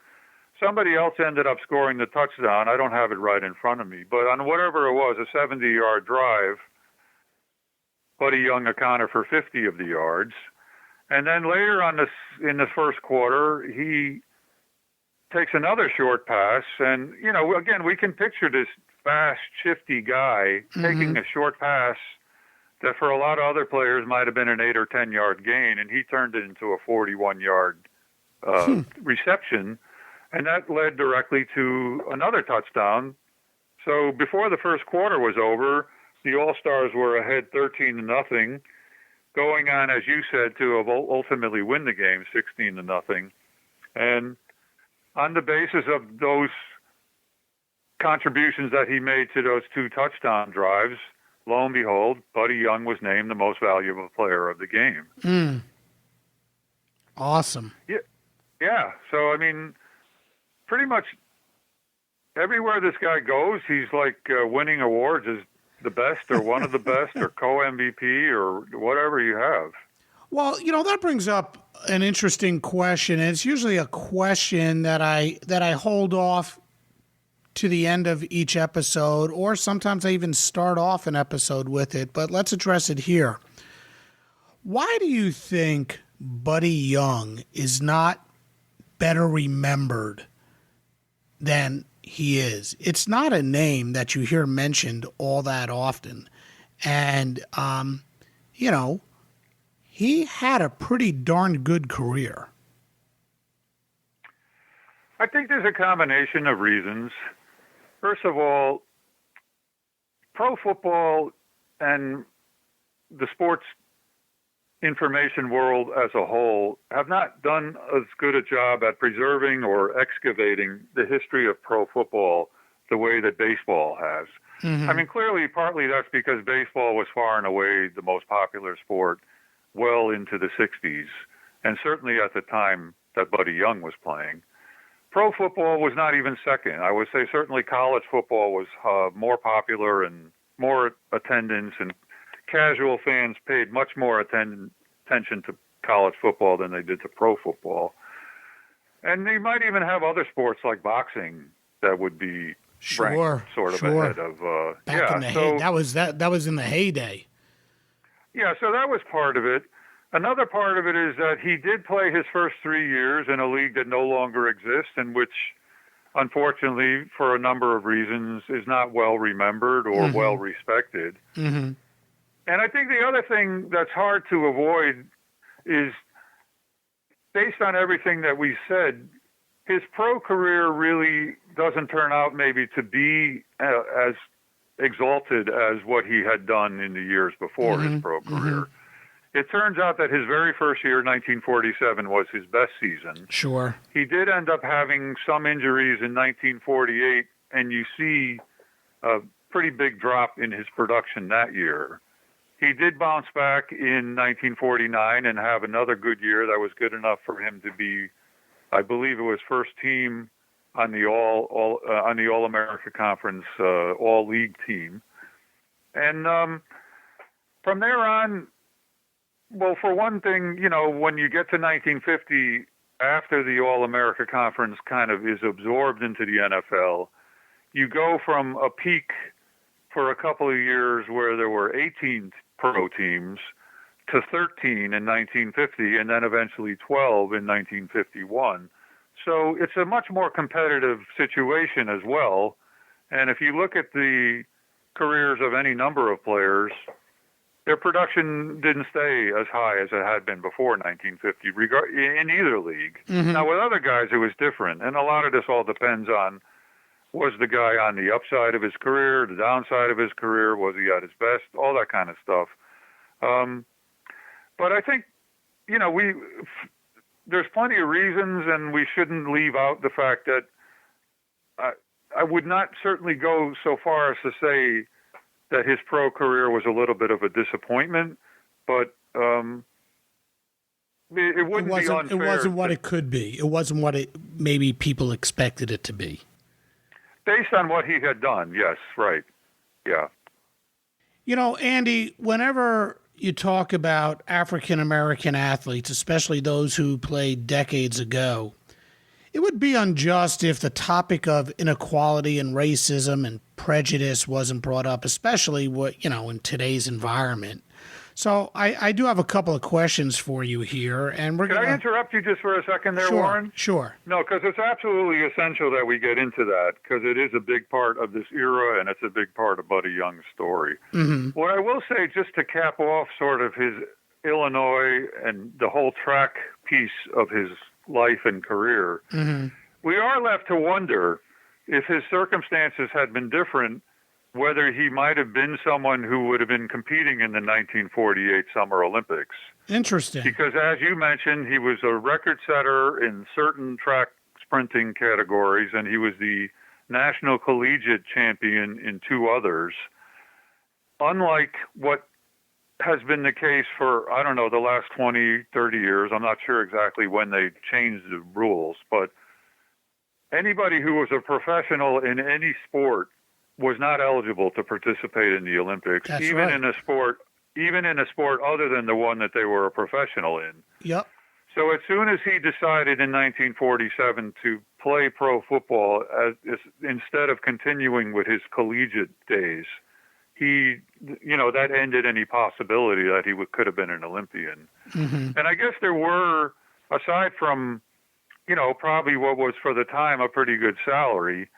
Somebody else ended up scoring the touchdown. I don't have it right in front of me, but on whatever it was, a 70-yard drive, Buddy Young accounted for 50 of the yards. And then later in the first quarter, he takes another short pass. And, again, we can picture this fast, shifty guy taking a short pass that for a lot of other players might have been an 8 or 10-yard gain, and he turned it into a 41-yard reception. And that led directly to another touchdown. So before the first quarter was over, the All-Stars were ahead 13-0, going on, as you said, to ultimately win the game 16-0. And on the basis of those contributions that he made to those 2 touchdown drives, lo and behold, Buddy Young was named the most valuable player of the game. Awesome. Yeah. So, I mean, pretty much everywhere this guy goes, he's like winning awards as the best or one of the best or co-MVP or whatever you have. Well, that brings up an interesting question. And it's usually a question that I hold off to the end of each episode, or sometimes I even start off an episode with it, but let's address it here. Why do you think Buddy Young is not better remembered than he is? It's not a name that you hear mentioned all that often. And, he had a pretty darn good career. I think there's a combination of reasons. First of all, pro football and the sports information world as a whole have not done as good a job at preserving or excavating the history of pro football the way that baseball has. I mean, clearly, partly that's because baseball was far and away the most popular sport well into the 60s, and certainly at the time that Buddy Young was playing. Pro football was not even second. I would say certainly college football was more popular and more attendance, and casual fans paid much more attention to college football than they did to pro football. And they might even have other sports like boxing that would be ranked sort of ahead of. Back in the that was in the heyday. Yeah, so that was part of it. Another part of it is that he did play his first 3 years in a league that no longer exists, and which, unfortunately, for a number of reasons, is not well remembered or well respected. And I think the other thing that's hard to avoid is, based on everything that we said, his pro career really doesn't turn out maybe to be as exalted as what he had done in the years before his pro career. It turns out that his very first year, 1947, was his best season. Sure. He did end up having some injuries in 1948, and you see a pretty big drop in his production that year. He did bounce back in 1949 and have another good year that was good enough for him to be, I believe it was first team on the All-America Conference All-League team. And from there on, well, for one thing, when you get to 1950, after the All-America Conference kind of is absorbed into the NFL, you go from a peak for a couple of years where there were 18 pro teams to 13 in 1950, and then eventually 12 in 1951. So it's a much more competitive situation as well. And if you look at the careers of any number of players, their production didn't stay as high as it had been before 1950 in either league. Now, with other guys, it was different. And a lot of this all depends on, was the guy on the upside of his career, the downside of his career, was he at his best, all that kind of stuff. But I think, there's plenty of reasons, and we shouldn't leave out the fact that I would not certainly go so far as to say that his pro career was a little bit of a disappointment, but it wouldn't be unfair. It wasn't what it could be. It wasn't what it maybe people expected it to be. Based on what he had done, yes, right. Yeah. Andy, whenever you talk about African-American athletes, especially those who played decades ago, it would be unjust if the topic of inequality and racism and prejudice wasn't brought up, especially in today's environment. So I do have a couple of questions for you here, and Can I interrupt you just for a second there, Warren? Sure. No, because it's absolutely essential that we get into that, because it is a big part of this era, and it's a big part of Buddy Young's story. What I will say, just to cap off sort of his Illinois and the whole track piece of his life and career, we are left to wonder if his circumstances had been different, whether he might have been someone who would have been competing in the 1948 Summer Olympics. Interesting. Because as you mentioned, he was a record setter in certain track sprinting categories, and he was the National Collegiate Champion in two others. Unlike what has been the case for, I don't know, the last 20, 30 years. I'm not sure exactly when they changed the rules, but anybody who was a professional in any sport was not eligible to participate in the Olympics, That's even right. in a sport other than the one that they were a professional in. Yep. So as soon as he decided in 1947 to play pro football instead of continuing with his collegiate days, that ended any possibility that he could have been an Olympian. Mm-hmm. And I guess there were, aside from, probably what was for the time a pretty good salary,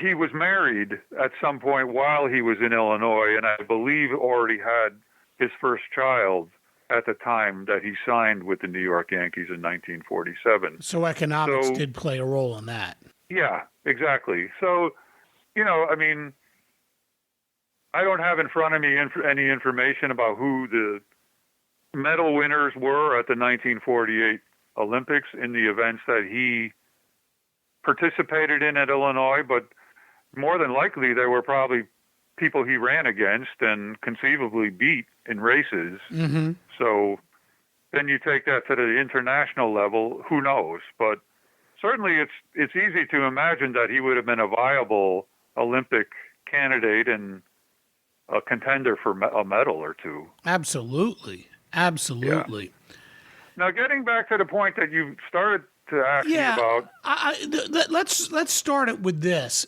he was married at some point while he was in Illinois, and I believe already had his first child at the time that he signed with the New York Yankees in 1947. So economics did play a role in that. Yeah, exactly. So, I don't have in front of me any information about who the medal winners were at the 1948 Olympics in the events that he participated in at Illinois, but more than likely there were probably people he ran against and conceivably beat in races. Mm-hmm. So then you take that to the international level, who knows? But certainly it's easy to imagine that he would have been a viable Olympic candidate and a contender for a medal or two. Absolutely. Absolutely. Yeah. Now, getting back to the point that you started to ask me about. Let's start it with this.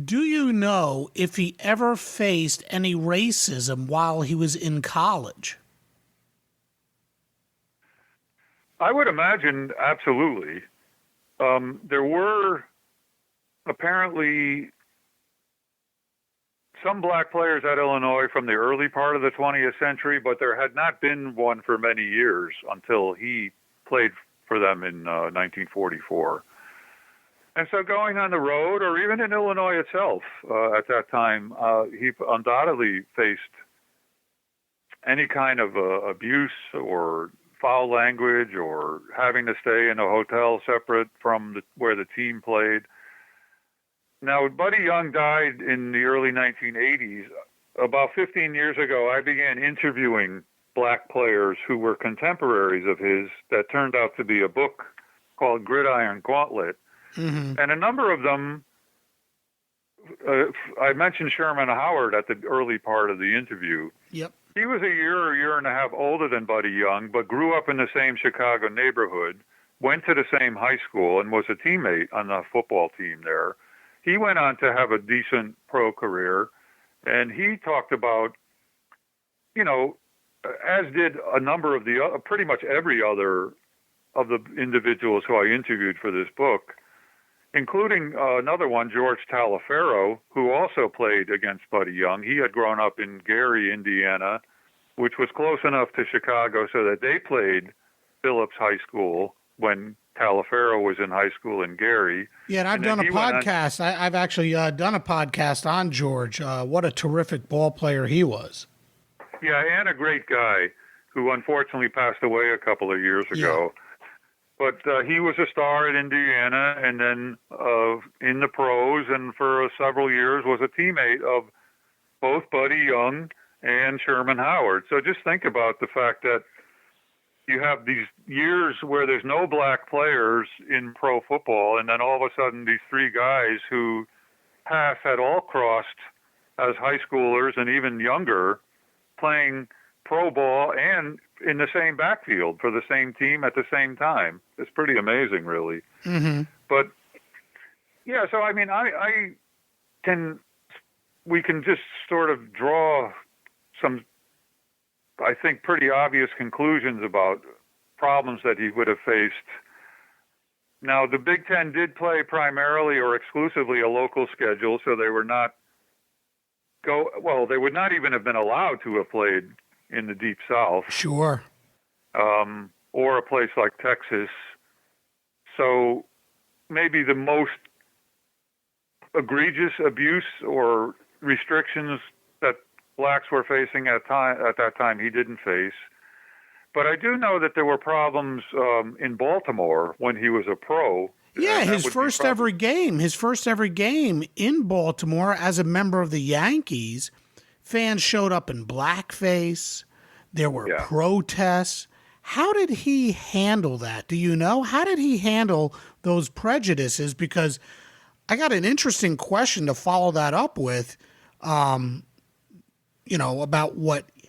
Do you know if he ever faced any racism while he was in college? I would imagine absolutely. There were apparently some black players at Illinois from the early part of the 20th century, but there had not been one for many years until he played for them in 1944. And so going on the road, or even in Illinois itself at that time, he undoubtedly faced any kind of abuse or foul language or having to stay in a hotel separate from where the team played. Now, Buddy Young died in the early 1980s. About 15 years ago, I began interviewing black players who were contemporaries of his that turned out to be a book called Gridiron Gauntlet. Mm-hmm. And a number of them, I mentioned Sherman Howard at the early part of the interview. Yep. He was a year and a half older than Buddy Young, but grew up in the same Chicago neighborhood, went to the same high school, and was a teammate on the football team there. He went on to have a decent pro career, and he talked about, as did a number of pretty much every other of the individuals who I interviewed for this book, including another one, George Taliaferro, who also played against Buddy Young. He had grown up in Gary, Indiana, which was close enough to Chicago so that they played Phillips High School when Taliaferro was in high school in Gary. Yeah, and I've done a podcast. I've actually done a podcast on George. What a terrific ball player he was. Yeah, and a great guy who unfortunately passed away a couple of years ago. Yeah. But he was a star at Indiana and then in the pros, and for several years was a teammate of both Buddy Young and Sherman Howard. So just think about the fact that you have these years where there's no black players in pro football, and then all of a sudden these three guys who paths had all crossed as high schoolers and even younger playing pro ball and in the same backfield for the same team at the same time. It's pretty amazing, really. Mm-hmm. But, yeah, so, we can just sort of draw some, I think, pretty obvious conclusions about problems that he would have faced. Now, the Big Ten did play primarily or exclusively a local schedule, so they were not they would not even have been allowed to have played in the Deep South. Sure. Or a place like Texas. So maybe the most egregious abuse or restrictions that blacks were facing at that time he didn't face. But I do know that there were problems in Baltimore when he was a pro. Yeah, his first ever game in Baltimore as a member of the Yankees, fans showed up in blackface. There were protests. How did he handle that? Do you know? How did he handle those prejudices? Because I got an interesting question to follow that up with, about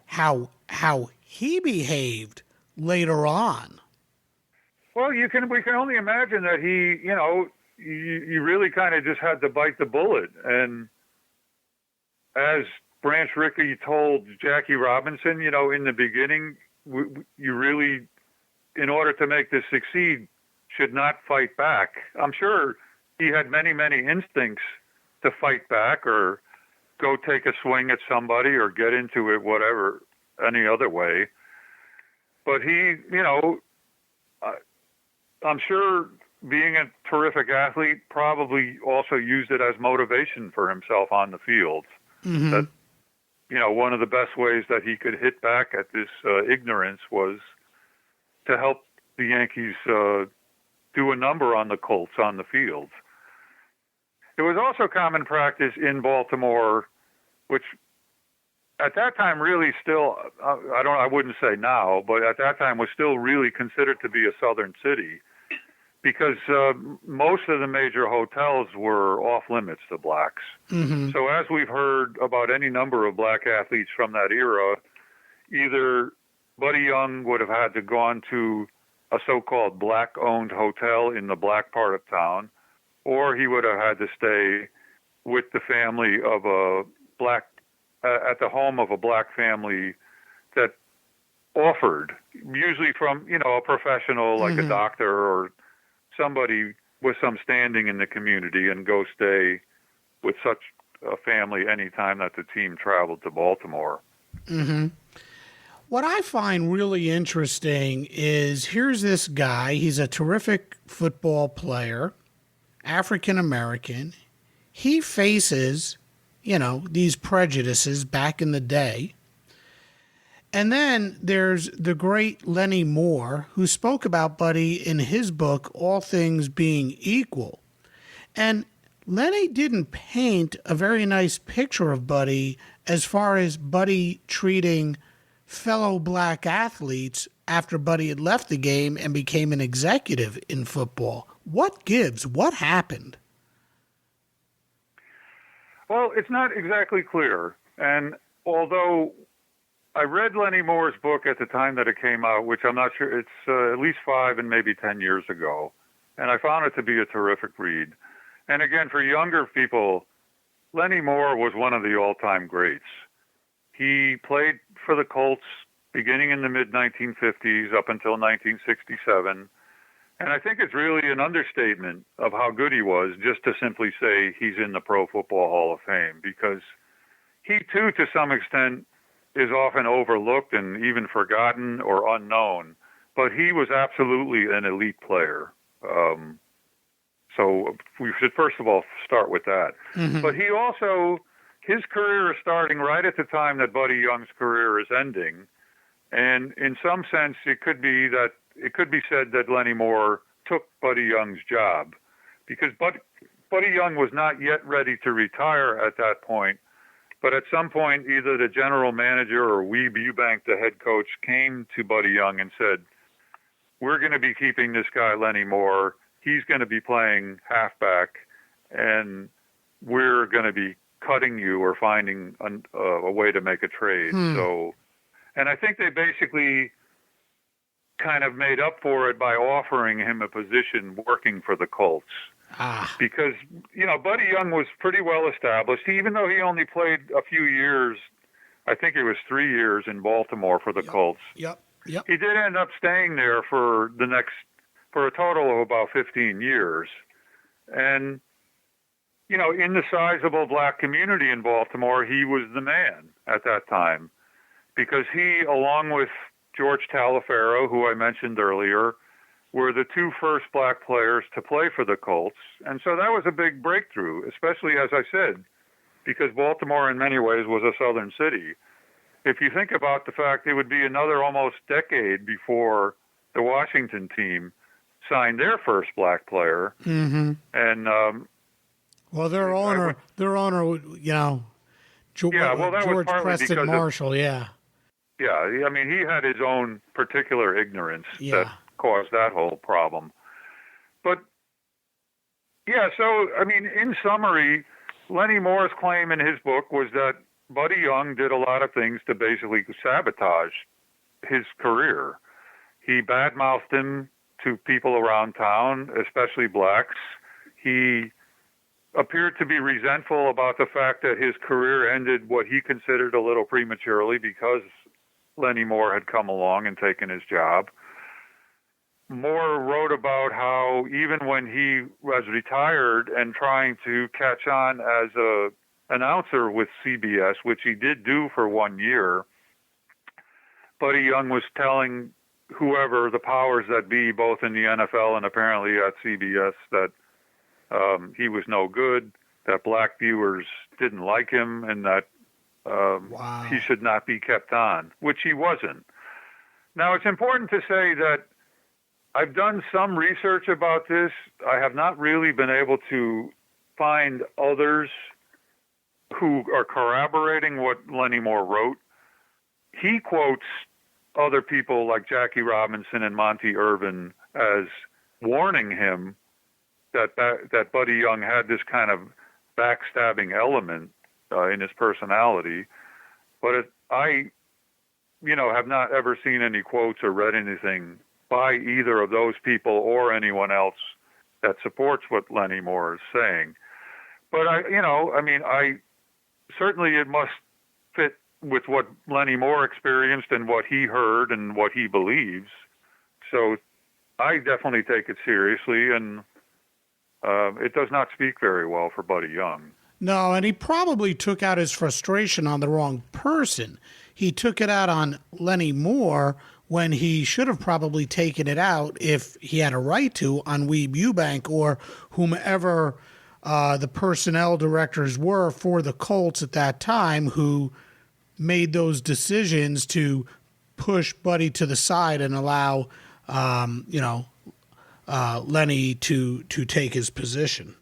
how he behaved later on. Well, we can only imagine that he, you really kind of just had to bite the bullet. And as Branch Rickey told Jackie Robinson, in the beginning, you really, in order to make this succeed, should not fight back. I'm sure he had many, many instincts to fight back or go take a swing at somebody or get into it, whatever, any other way. But he, I'm sure being a terrific athlete probably also used it as motivation for himself on the field. Mm-hmm. That, one of the best ways that he could hit back at this ignorance was to help the Yankees do a number on the Colts on the field. It was also common practice in Baltimore, which at that time really still, I wouldn't say now, but at that time was still really considered to be a southern city, because most of the major hotels were off limits to blacks. Mm-hmm. So as we've heard about any number of black athletes from that era, either Buddy Young would have had to gone to a so-called black-owned hotel in the black part of town, or he would have had to stay with the family of a black, at the home of a black family that offered, usually from, a professional like a doctor or somebody with some standing in the community, and go stay with such a family anytime that the team traveled to Baltimore. Mm-hmm. What I find really interesting is here's this guy. He's a terrific football player, African American. He faces, these prejudices back in the day. And then there's the great Lenny Moore, who spoke about Buddy in his book, All Things Being Equal. And Lenny didn't paint a very nice picture of Buddy as far as Buddy treating fellow black athletes after Buddy had left the game and became an executive in football. What gives? What happened? Well, it's not exactly clear. And although I read Lenny Moore's book at the time that it came out, which I'm not sure, it's at least 5 and maybe 10 years ago, and I found it to be a terrific read. And again, for younger people, Lenny Moore was one of the all-time greats. He played for the Colts beginning in the mid-1950s up until 1967, and I think it's really an understatement of how good he was just to simply say he's in the Pro Football Hall of Fame, because he, too, to some extent, is often overlooked and even forgotten or unknown, but he was absolutely an elite player. So we should first of all start with that. Mm-hmm. But he also, his career is starting right at the time that Buddy Young's career is ending, and in some sense it could be said that Lenny Moore took Buddy Young's job, because Buddy Young was not yet ready to retire at that point. But at some point, either the general manager or Weeb Eubank, the head coach, came to Buddy Young and said, we're going to be keeping this guy, Lenny Moore. He's going to be playing halfback, and we're going to be cutting you or finding a way to make a trade. So, and I think they basically kind of made up for it by offering him a position working for the Colts. Because, Buddy Young was pretty well established. Even though he only played a few years, I think it was 3 years in Baltimore for the Colts. Yep. He did end up staying there for a total of about 15 years. And, in the sizable black community in Baltimore, he was the man at that time. Because he, along with George Taliaferro, who I mentioned earlier, were the two first black players to play for the Colts. And so that was a big breakthrough, especially, as I said, because Baltimore in many ways was a southern city. If you think about the fact it would be another almost decade before the Washington team signed their first black player. Mm-hmm. And well, their owner, you know, George Preston Marshall, yeah. Yeah, I mean, he had his own particular ignorance that caused that whole problem. But, yeah, so, I mean, in summary, Lenny Moore's claim in his book was that Buddy Young did a lot of things to basically sabotage his career. He badmouthed him to people around town, especially blacks. He appeared to be resentful about the fact that his career ended what he considered a little prematurely because Lenny Moore had come along and taken his job. Moore wrote about how even when he was retired and trying to catch on as a announcer with CBS, which he did do for 1 year, Buddy Young was telling whoever, the powers that be, both in the NFL and apparently at CBS, that he was no good, that black viewers didn't like him, and that he should not be kept on, which he wasn't. Now, it's important to say that I've done some research about this. I have not really been able to find others who are corroborating what Lenny Moore wrote. He quotes other people like Jackie Robinson and Monty Irvin as warning him that Buddy Young had this kind of backstabbing element in his personality. But I have not ever seen any quotes or read anything by either of those people or anyone else that supports what Lenny Moore is saying. But certainly it must fit with what Lenny Moore experienced and what he heard and what he believes. So I definitely take it seriously, and it does not speak very well for Buddy Young. No, and he probably took out his frustration on the wrong person. He took it out on Lenny Moore when he should have probably taken it out, if he had a right to, on Weeb Eubank or whomever the personnel directors were for the Colts at that time, who made those decisions to push Buddy to the side and allow, Lenny to take his position.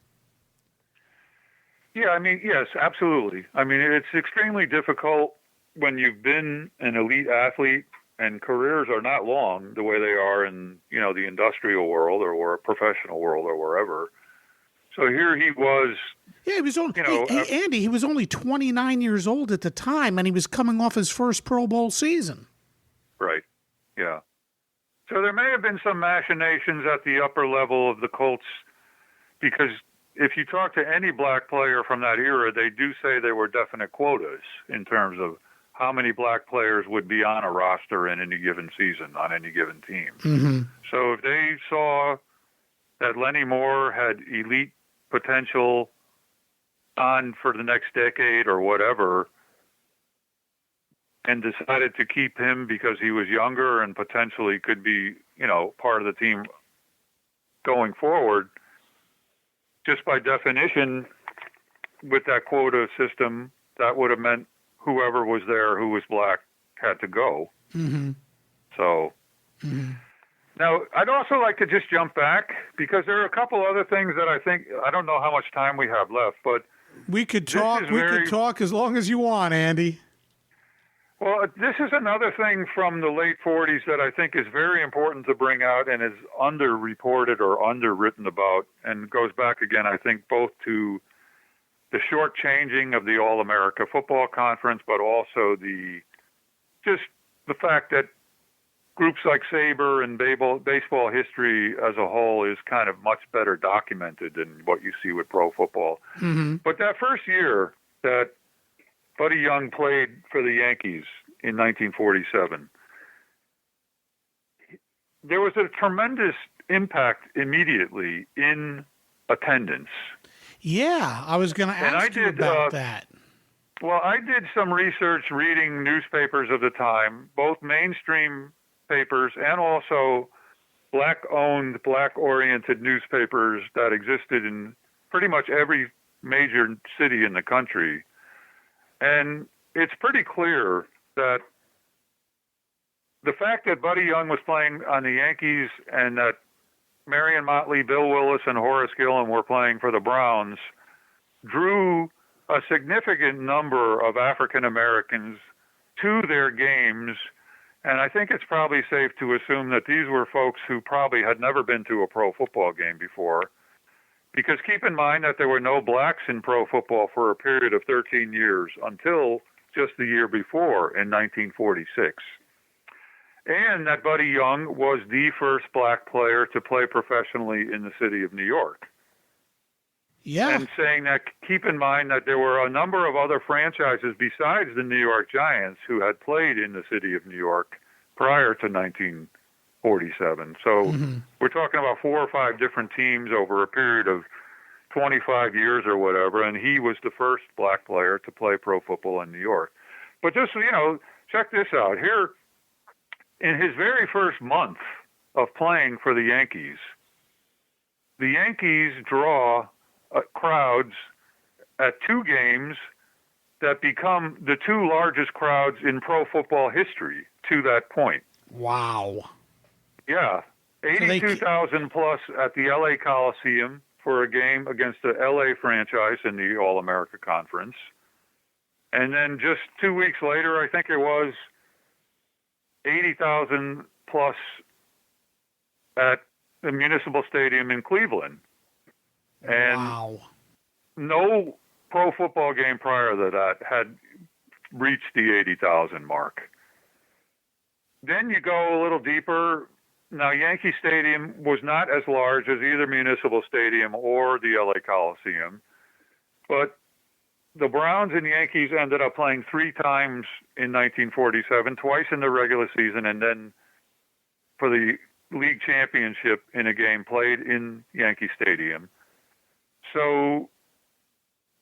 Yeah, I mean, yes, absolutely. I mean, it's extremely difficult when you've been an elite athlete and careers are not long the way they are in, the industrial world or professional world or wherever. So here he was. Yeah, he was only, Andy, he was only 29 years old at the time, and he was coming off his first Pro Bowl season. Right, yeah. So there may have been some machinations at the upper level of the Colts, because if you talk to any black player from that era, they do say there were definite quotas in terms of how many black players would be on a roster in any given season on any given team. Mm-hmm. So if they saw that Lenny Moore had elite potential on for the next decade or whatever, and decided to keep him because he was younger and potentially could be, part of the team going forward, just by definition, with that quota system, that would have meant whoever was there who was black had to go. Mm-hmm. So, Now, I'd also like to just jump back, because there are a couple other things that I don't know how much time we have left, but we could talk as long as you want, Andy. Well, this is another thing from the late 40s that I think is very important to bring out and is underreported or underwritten about, and goes back again, I think, both to the shortchanging of the All-America Football Conference, but also the fact that groups like Sabre and baseball history as a whole is kind of much better documented than what you see with pro football. Mm-hmm. But that first year that Buddy Young played for the Yankees in 1947, there was a tremendous impact immediately in attendance. Yeah, I was going to ask you about that. Well, I did some research reading newspapers of the time, both mainstream papers and also black-owned, black-oriented newspapers that existed in pretty much every major city in the country. And it's pretty clear that the fact that Buddy Young was playing on the Yankees and that Marion Motley, Bill Willis, and Horace Gilliam were playing for the Browns drew a significant number of African Americans to their games. And I think it's probably safe to assume that these were folks who probably had never been to a pro football game before. Because keep in mind that there were no blacks in pro football for a period of 13 years until just the year before in 1946. And that Buddy Young was the first black player to play professionally in the city of New York. Yeah. And saying that, keep in mind that there were a number of other franchises besides the New York Giants who had played in the city of New York prior to 1947. So we're talking about 4 or 5 different teams over a period of 25 years or whatever, and he was the first black player to play pro football in New York. But just, check this out. Here, in his very first month of playing for the Yankees draw crowds at 2 games that become the 2 largest crowds in pro football history to that point. Wow. Yeah. 82,000 plus at the LA Coliseum for a game against the LA franchise in the All-America Conference. And then just 2 weeks later, I think it was 80,000 plus at the Municipal Stadium in Cleveland. And wow. No pro football game prior to that had reached the 80,000 mark. Then you go a little deeper. Now, Yankee Stadium was not as large as either Municipal Stadium or the LA Coliseum, but the Browns and Yankees ended up playing 3 times in 1947, twice in the regular season, and then for the league championship in a game played in Yankee Stadium. So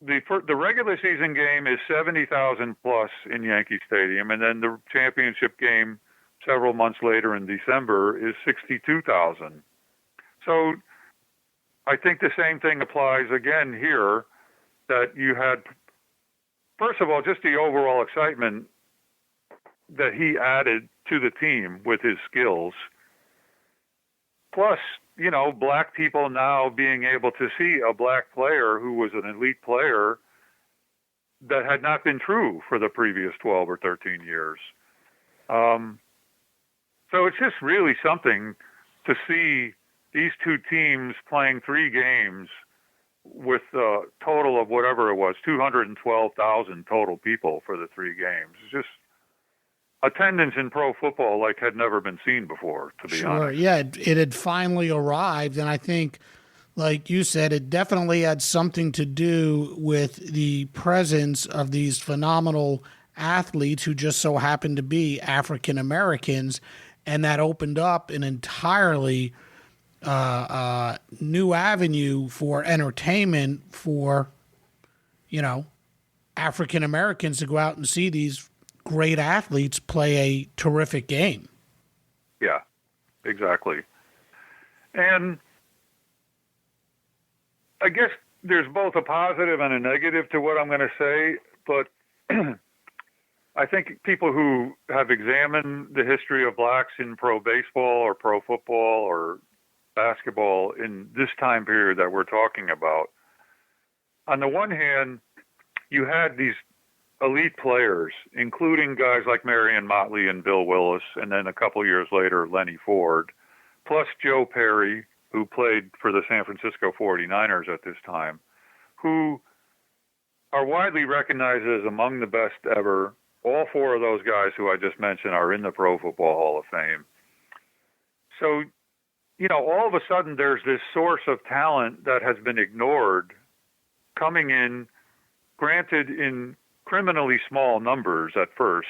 the regular season game is 70,000 plus in Yankee Stadium, and then the championship game several months later in December is 62,000. So I think the same thing applies again here, that you had, first of all, just the overall excitement that he added to the team with his skills. Plus, black people now being able to see a black player who was an elite player that had not been true for the previous 12 or 13 years. So it's just really something to see these 2 teams playing 3 games with a total of whatever it was, 212,000 total people for the 3 games. It's just attendance in pro football like had never been seen before, to be honest. Sure, yeah, it had finally arrived, and I think, like you said, it definitely had something to do with the presence of these phenomenal athletes who just so happened to be African Americans, and that opened up an entirely new avenue for entertainment for, African Americans to go out and see these great athletes play a terrific game. Yeah, exactly. And I guess there's both a positive and a negative to what I'm going to say, but I think people who have examined the history of blacks in pro baseball or pro football or basketball in this time period that we're talking about, on the one hand, you had these elite players, including guys like Marion Motley and Bill Willis, and then a couple years later, Lenny Ford, plus Joe Perry, who played for the San Francisco 49ers at this time, who are widely recognized as among the best ever. All 4 of those guys who I just mentioned are in the Pro Football Hall of Fame. So, all of a sudden there's this source of talent that has been ignored coming in, granted in criminally small numbers at first.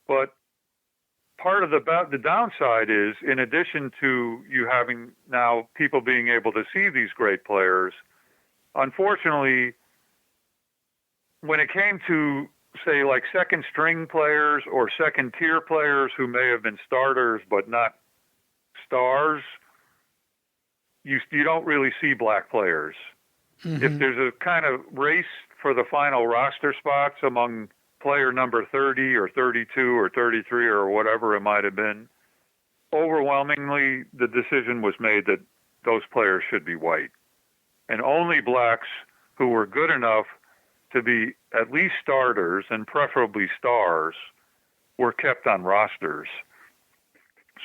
But part of the downside is, in addition to you having now people being able to see these great players, unfortunately, when it came to, say, like second string players or second tier players who may have been starters but not stars, you don't really see black players. Mm-hmm. If there's a kind of race for the final roster spots among player number 30 or 32 or 33 or whatever it might have been, overwhelmingly the decision was made that those players should be white. And only blacks who were good enough to be at least starters and preferably stars were kept on rosters.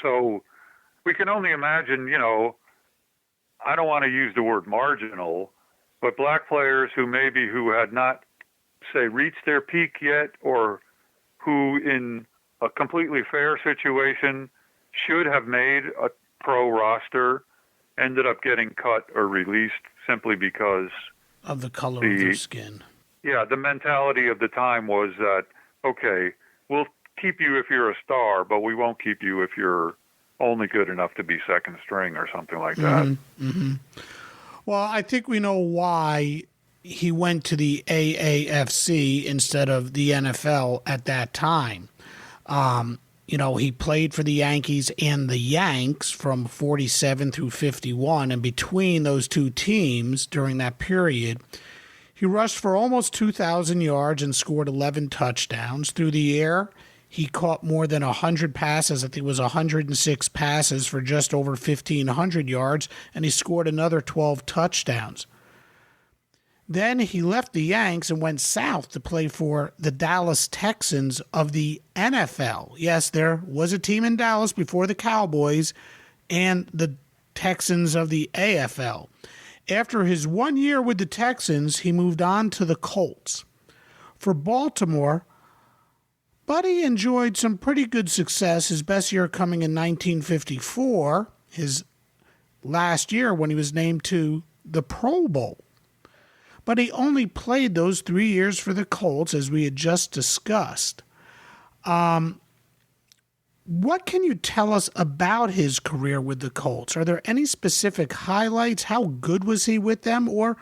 So we can only imagine, I don't want to use the word marginal, but black players who had not, say, reached their peak yet, or who in a completely fair situation should have made a pro roster, ended up getting cut or released simply because of the color of their skin. Yeah, the mentality of the time was that, okay, we'll keep you if you're a star, but we won't keep you if you're only good enough to be second string or something like that. Mm-hmm. Mm-hmm. Well, I think we know why he went to the AAFC instead of the NFL at that time. He played for the Yankees and the Yanks from 47 through 51, and between those two teams during that period, he rushed for almost 2,000 yards and scored 11 touchdowns. Through the air, he caught more than 100 passes. I think it was 106 passes for just over 1,500 yards, and he scored another 12 touchdowns. Then he left the Yanks and went south to play for the Dallas Texans of the NFL. Yes, there was a team in Dallas before the Cowboys and the Texans of the AFL. After his 1 year with the Texans, he moved on to the Colts. For Baltimore, Buddy enjoyed some pretty good success, his best year coming in 1954, his last year when he was named to the Pro Bowl. But he only played those 3 years for the Colts, as we had just discussed. What can you tell us about his career with the Colts? Are there any specific highlights? How good was he with them? Or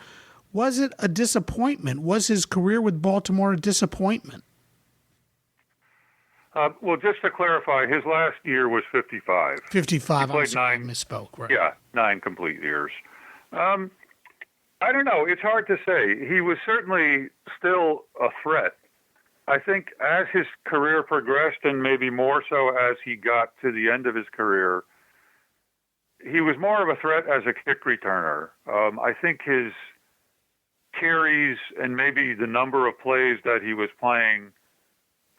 was it a disappointment? Was his career with Baltimore a disappointment? Well, just to clarify, his last year was 55. 55, he played I'm sorry, nine, I misspoke. Right. Yeah, 9 complete years. I don't know. It's hard to say. He was certainly still a threat. I think as his career progressed, and maybe more so as he got to the end of his career, he was more of a threat as a kick returner. I think his carries and maybe the number of plays that he was playing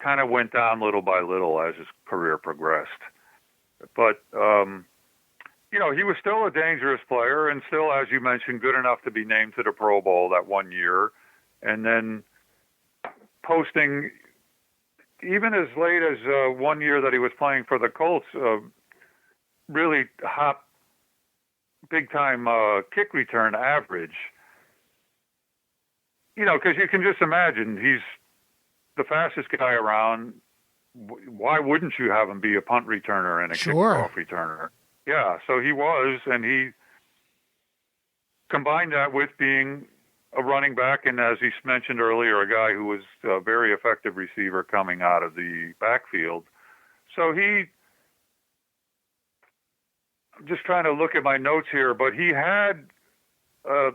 kind of went down little by little as his career progressed. But, he was still a dangerous player and still, as you mentioned, good enough to be named to the Pro Bowl that 1 year. And then posting, even as late as 1 year that he was playing for the Colts, really hot, big-time kick return average. Because you can just imagine, he's the fastest guy around. Why wouldn't you have him be a punt returner and a kickoff returner? Yeah, so he was, and he combined that with being a running back, and as he mentioned earlier, a guy who was a very effective receiver coming out of the backfield. So I'm just trying to look at my notes here, but he had a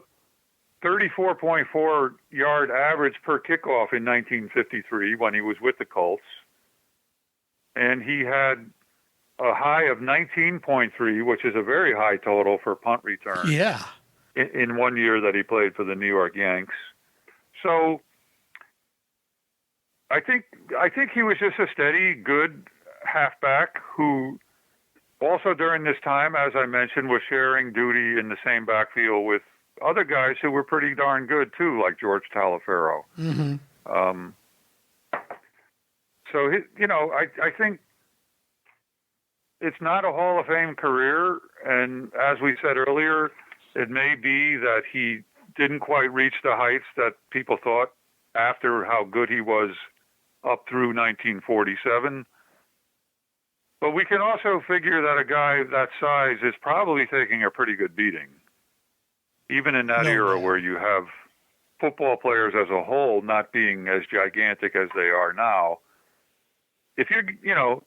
34.4 yard average per kickoff in 1953 when he was with the Colts. And he had a high of 19.3, which is a very high total for punt return. Yeah. In 1 year that he played for the New York Yanks. So I think he was just a steady, good halfback who also during this time, as I mentioned, was sharing duty in the same backfield with other guys who were pretty darn good too, like George Taliaferro. Mm-hmm. So I think it's not a Hall of Fame career, and as we said earlier, it may be that he didn't quite reach the heights that people thought after how good he was up through 1947. But we can also figure that a guy that size is probably taking a pretty good beating, even in that era where you have football players as a whole not being as gigantic as they are now. If you're,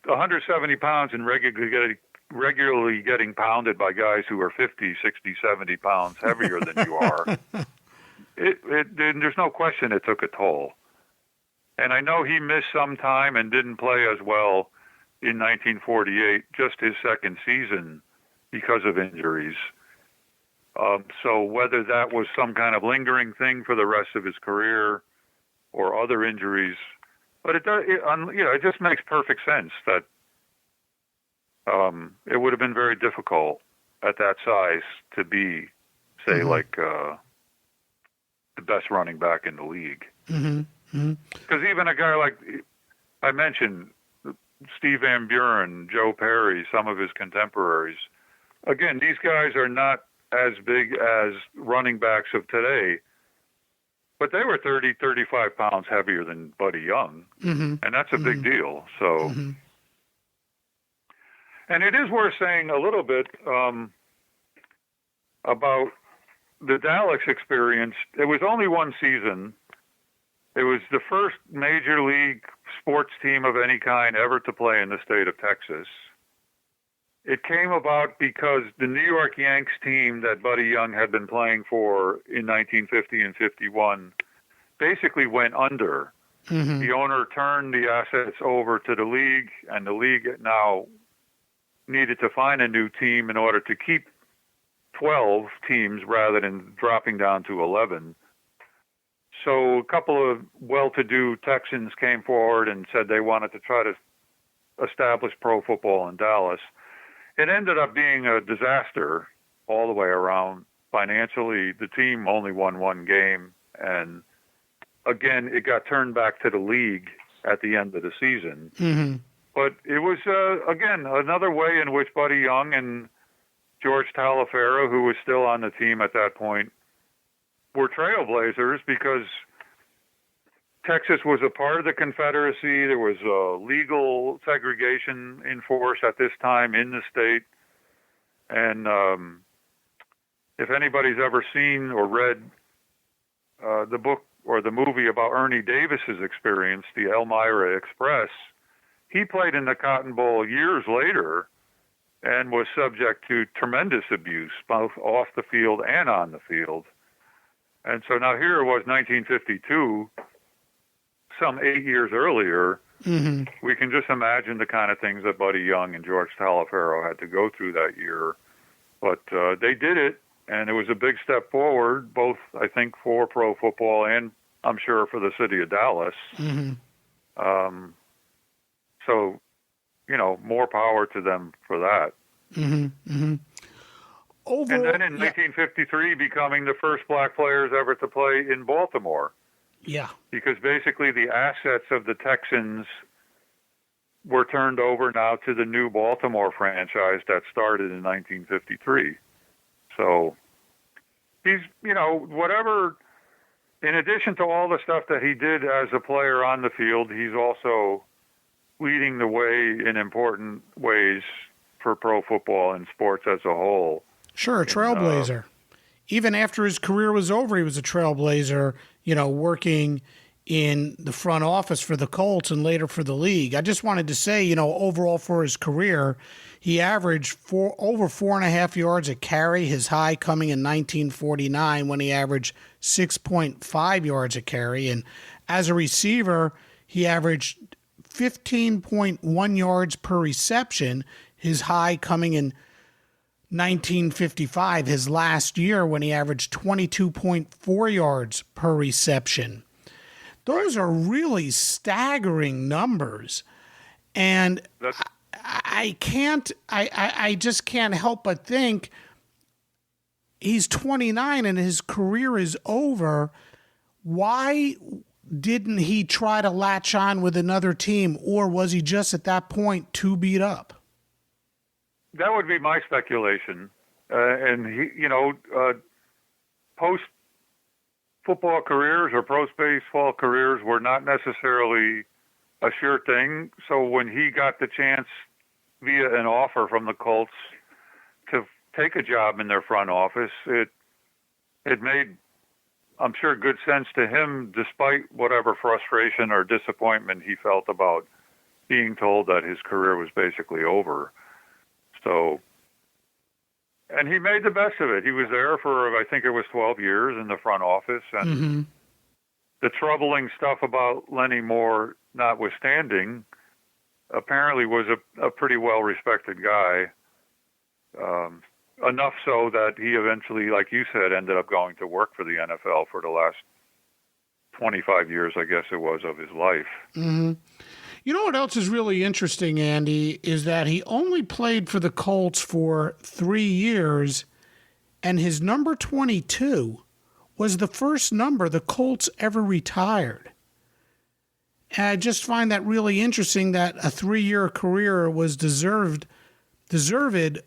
170 pounds and regularly regularly getting pounded by guys who are 50, 60, 70 pounds heavier than you are, there's no question it took a toll. And I know he missed some time and didn't play as well in 1948, just his second season, because of injuries. So whether that was some kind of lingering thing for the rest of his career or other injuries, but it just makes perfect sense that it would have been very difficult at that size to be, say, like the best running back in the league. Because even a guy like I mentioned, Steve Van Buren, Joe Perry, some of his contemporaries, again, these guys are not as big as running backs of today, but they were 30, 35 pounds heavier than Buddy Young, and that's a big deal. So, and it is worth saying a little bit about the Dallas experience. It was only one season. It was the first major league sports team of any kind ever to play in the state of Texas. It came about because the New York Yankees team that Buddy Young had been playing for in 1950 and 51 basically went under. The owner turned the assets over to the league, and the league now needed to find a new team in order to keep 12 teams rather than dropping down to 11. So a couple of well-to-do Texans came forward and said they wanted to try to establish pro football in Dallas. It ended up being a disaster all the way around. Financially, the team only won one game, and again, it got turned back to the league at the end of the season. But it was, again, another way in which Buddy Young and George Taliaferro, who was still on the team at that point, were trailblazers, because Texas was a part of the Confederacy. There was legal segregation in force at this time in the state. And if anybody's ever seen or read the book or the movie about Ernie Davis's experience, the Elmira Express, he played in the Cotton Bowl years later and was subject to tremendous abuse, both off the field and on the field. And so now here it was 1952, some 8 years earlier. We can just imagine the kind of things that Buddy Young and George Taliaferro had to go through that year. But they did it, and it was a big step forward, both, I think, for pro football and, I'm sure, for the city of Dallas. So, more power to them for that. Overall, and then in 1953, becoming the first black players ever to play in Baltimore. Because basically the assets of the Texans were turned over now to the new Baltimore franchise that started in 1953. So he's, whatever, in addition to all the stuff that he did as a player on the field, he's also leading the way in important ways for pro football and sports as a whole. Sure, a trailblazer. Even after his career was over, he was a trailblazer, working in the front office for the Colts and later for the league. I just wanted to say, overall for his career, he averaged over 4.5 yards a carry, his high coming in 1949 when he averaged 6.5 yards a carry. And as a receiver, he averaged 15.1 yards per reception, his high coming in 1955, his last year, when he averaged 22.4 yards per reception. Those are really staggering numbers. And I just can't help but think he's 29 and his career is over. Why didn't he try to latch on with another team, or was he just at that point too beat up? That would be my speculation. And he, post-football careers or post-baseball careers were not necessarily a sure thing. So when he got the chance via an offer from the Colts to take a job in their front office, it made, I'm sure, good sense to him, despite whatever frustration or disappointment he felt about being told that his career was basically over. So, and he made the best of it. He was there for, I think it was 12 years in the front office. And the troubling stuff about Lenny Moore notwithstanding, apparently was a pretty well-respected guy. Enough so that he eventually, like you said, ended up going to work for the NFL for the last 25 years, I guess it was, of his life. Mm-hmm. You know what else is really interesting, Andy, is that he only played for the Colts for 3 years, and his number 22 was the first number the Colts ever retired. And I just find that really interesting that a 3-year career was deserved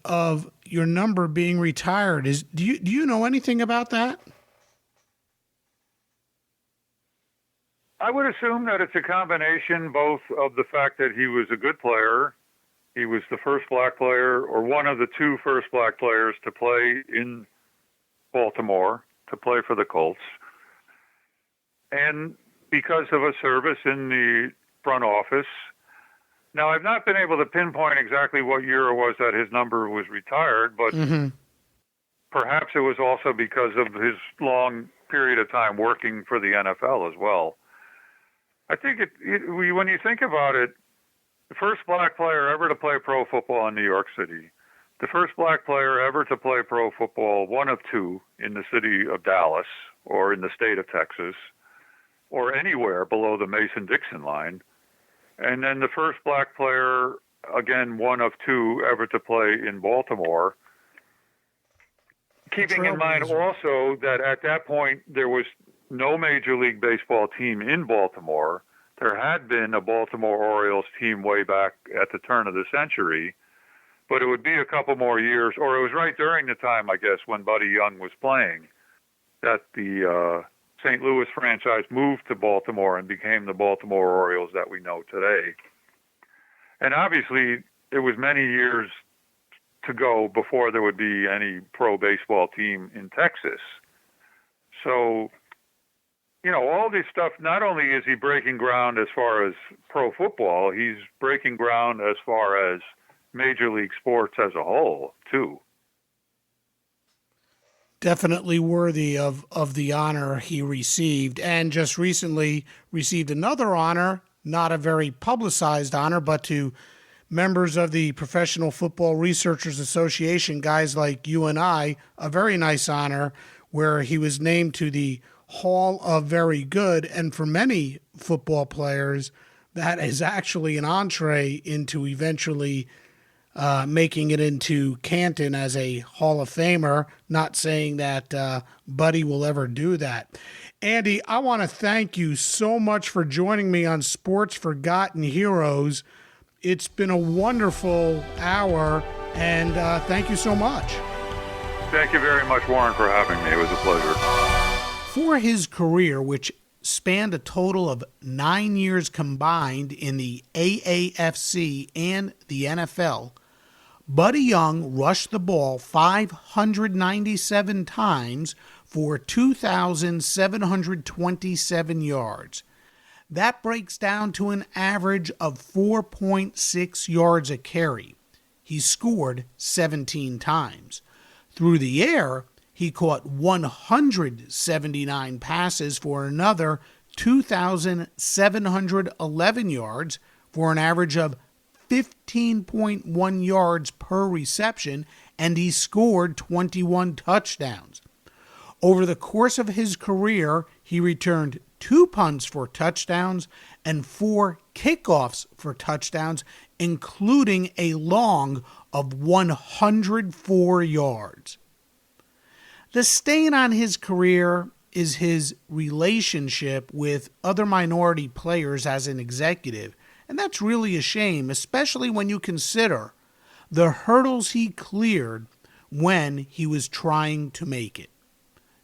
of your number being retired. Do you know anything about that? I would assume that it's a combination both of the fact that he was a good player. He was the first black player, or one of the two first black players to play in Baltimore, to play for the Colts. And because of a service in the front office. Now, I've not been able to pinpoint exactly what year it was that his number was retired, but perhaps it was also because of his long period of time working for the NFL as well. I think when you think about it, the first black player ever to play pro football in New York City, the first black player ever to play pro football, one of two, in the city of Dallas or in the state of Texas or anywhere below the Mason-Dixon line, and then the first black player, again, one of two ever to play in Baltimore. Keeping in mind also that at that point there was no Major League Baseball team in Baltimore. There had been a Baltimore Orioles team way back at the turn of the century, but it would be a couple more years, or it was right during the time, I guess, when Buddy Young was playing, that the St. Louis franchise moved to Baltimore and became the Baltimore Orioles that we know today. And obviously, it was many years to go before there would be any pro baseball team in Texas. So, you know, all this stuff, not only is he breaking ground as far as pro football, he's breaking ground as far as Major League sports as a whole, too. Definitely worthy of the honor he received, and just recently received another honor, not a very publicized honor, but to members of the Professional Football Researchers Association, guys like you and I, a very nice honor where he was named to the Hall of Very Good, and for many football players, that is actually an entree into eventually making it into Canton as a Hall of Famer. Not saying that Buddy will ever do that. Andy, I want to thank you so much for joining me on Sports Forgotten Heroes. It's been a wonderful hour, and thank you so much. Thank you very much, Warren, for having me. It was a pleasure. For his career, which spanned a total of 9 years combined in the AAFC and the NFL, Buddy Young rushed the ball 597 times for 2,727 yards. That breaks down to an average of 4.6 yards a carry. He scored 17 times. Through the air, he caught 179 passes for another 2,711 yards for an average of 15.1 yards per reception, and he scored 21 touchdowns. Over the course of his career, he returned 2 punts for touchdowns and 4 kickoffs for touchdowns, including a long of 104 yards. The stain on his career is his relationship with other minority players as an executive, and that's really a shame, especially when you consider the hurdles he cleared when he was trying to make it.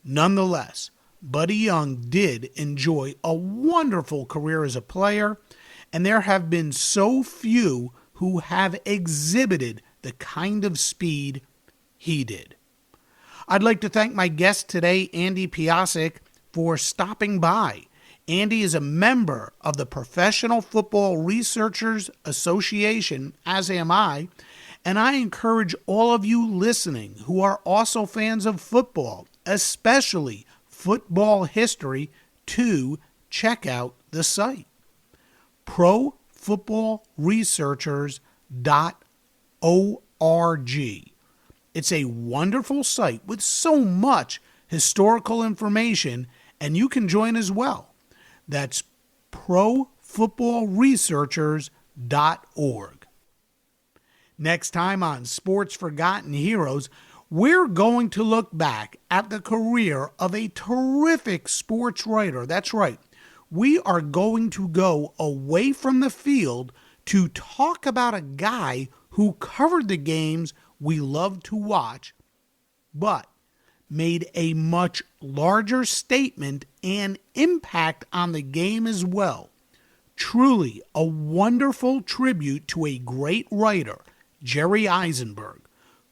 Nonetheless, Buddy Young did enjoy a wonderful career as a player, and there have been so few who have exhibited the kind of speed he did. I'd like to thank my guest today, Andy Piascik, for stopping by. Andy is a member of the Professional Football Researchers Association, as am I, And I encourage all of you listening who are also fans of football, especially football history, to check out the site. profootballresearchers.org. It's a wonderful site with so much historical information, and you can join as well. That's profootballresearchers.org. Next time on Sports Forgotten Heroes, we're going to look back at the career of a terrific sports writer. That's right. We are going to go away from the field to talk about a guy who covered the games we love to watch, but made a much larger statement and impact on the game as well. Truly a wonderful tribute to a great writer, Jerry Eisenberg,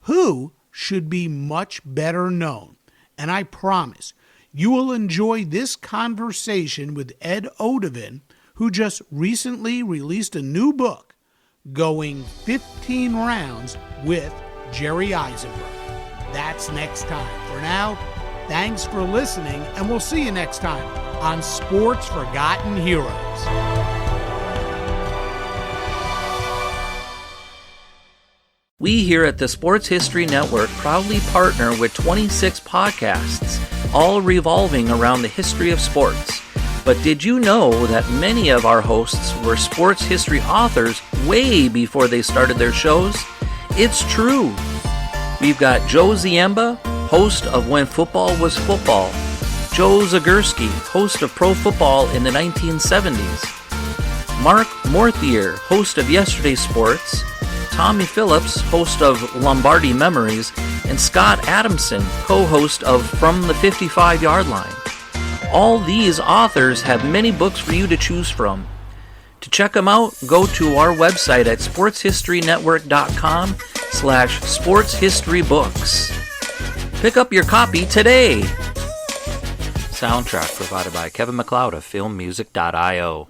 who should be much better known. And I promise you will enjoy this conversation with Ed Odovin, who just recently released a new book, Going 15 Rounds with Jerry Eisenberg. That's next time. For now, thanks for listening, and we'll see you next time on Sports Forgotten Heroes. We here at the Sports History Network proudly partner with 26 podcasts, all revolving around the history of sports. But did you know that many of our hosts were sports history authors way before they started their shows? It's true. We've got Joe Ziemba, host of When Football Was Football, Joe Zagurski, host of Pro Football in the 1970s, Mark Morthier, host of Yesterday's Sports, Tommy Phillips, host of Lombardi Memories, and Scott Adamson, co-host of From the 55-Yard Line. All these authors have many books for you to choose from. To check them out, go to our website at sportshistorynetwork.com/sportshistorybooks. Pick up your copy today. Soundtrack provided by Kevin MacLeod of filmmusic.io.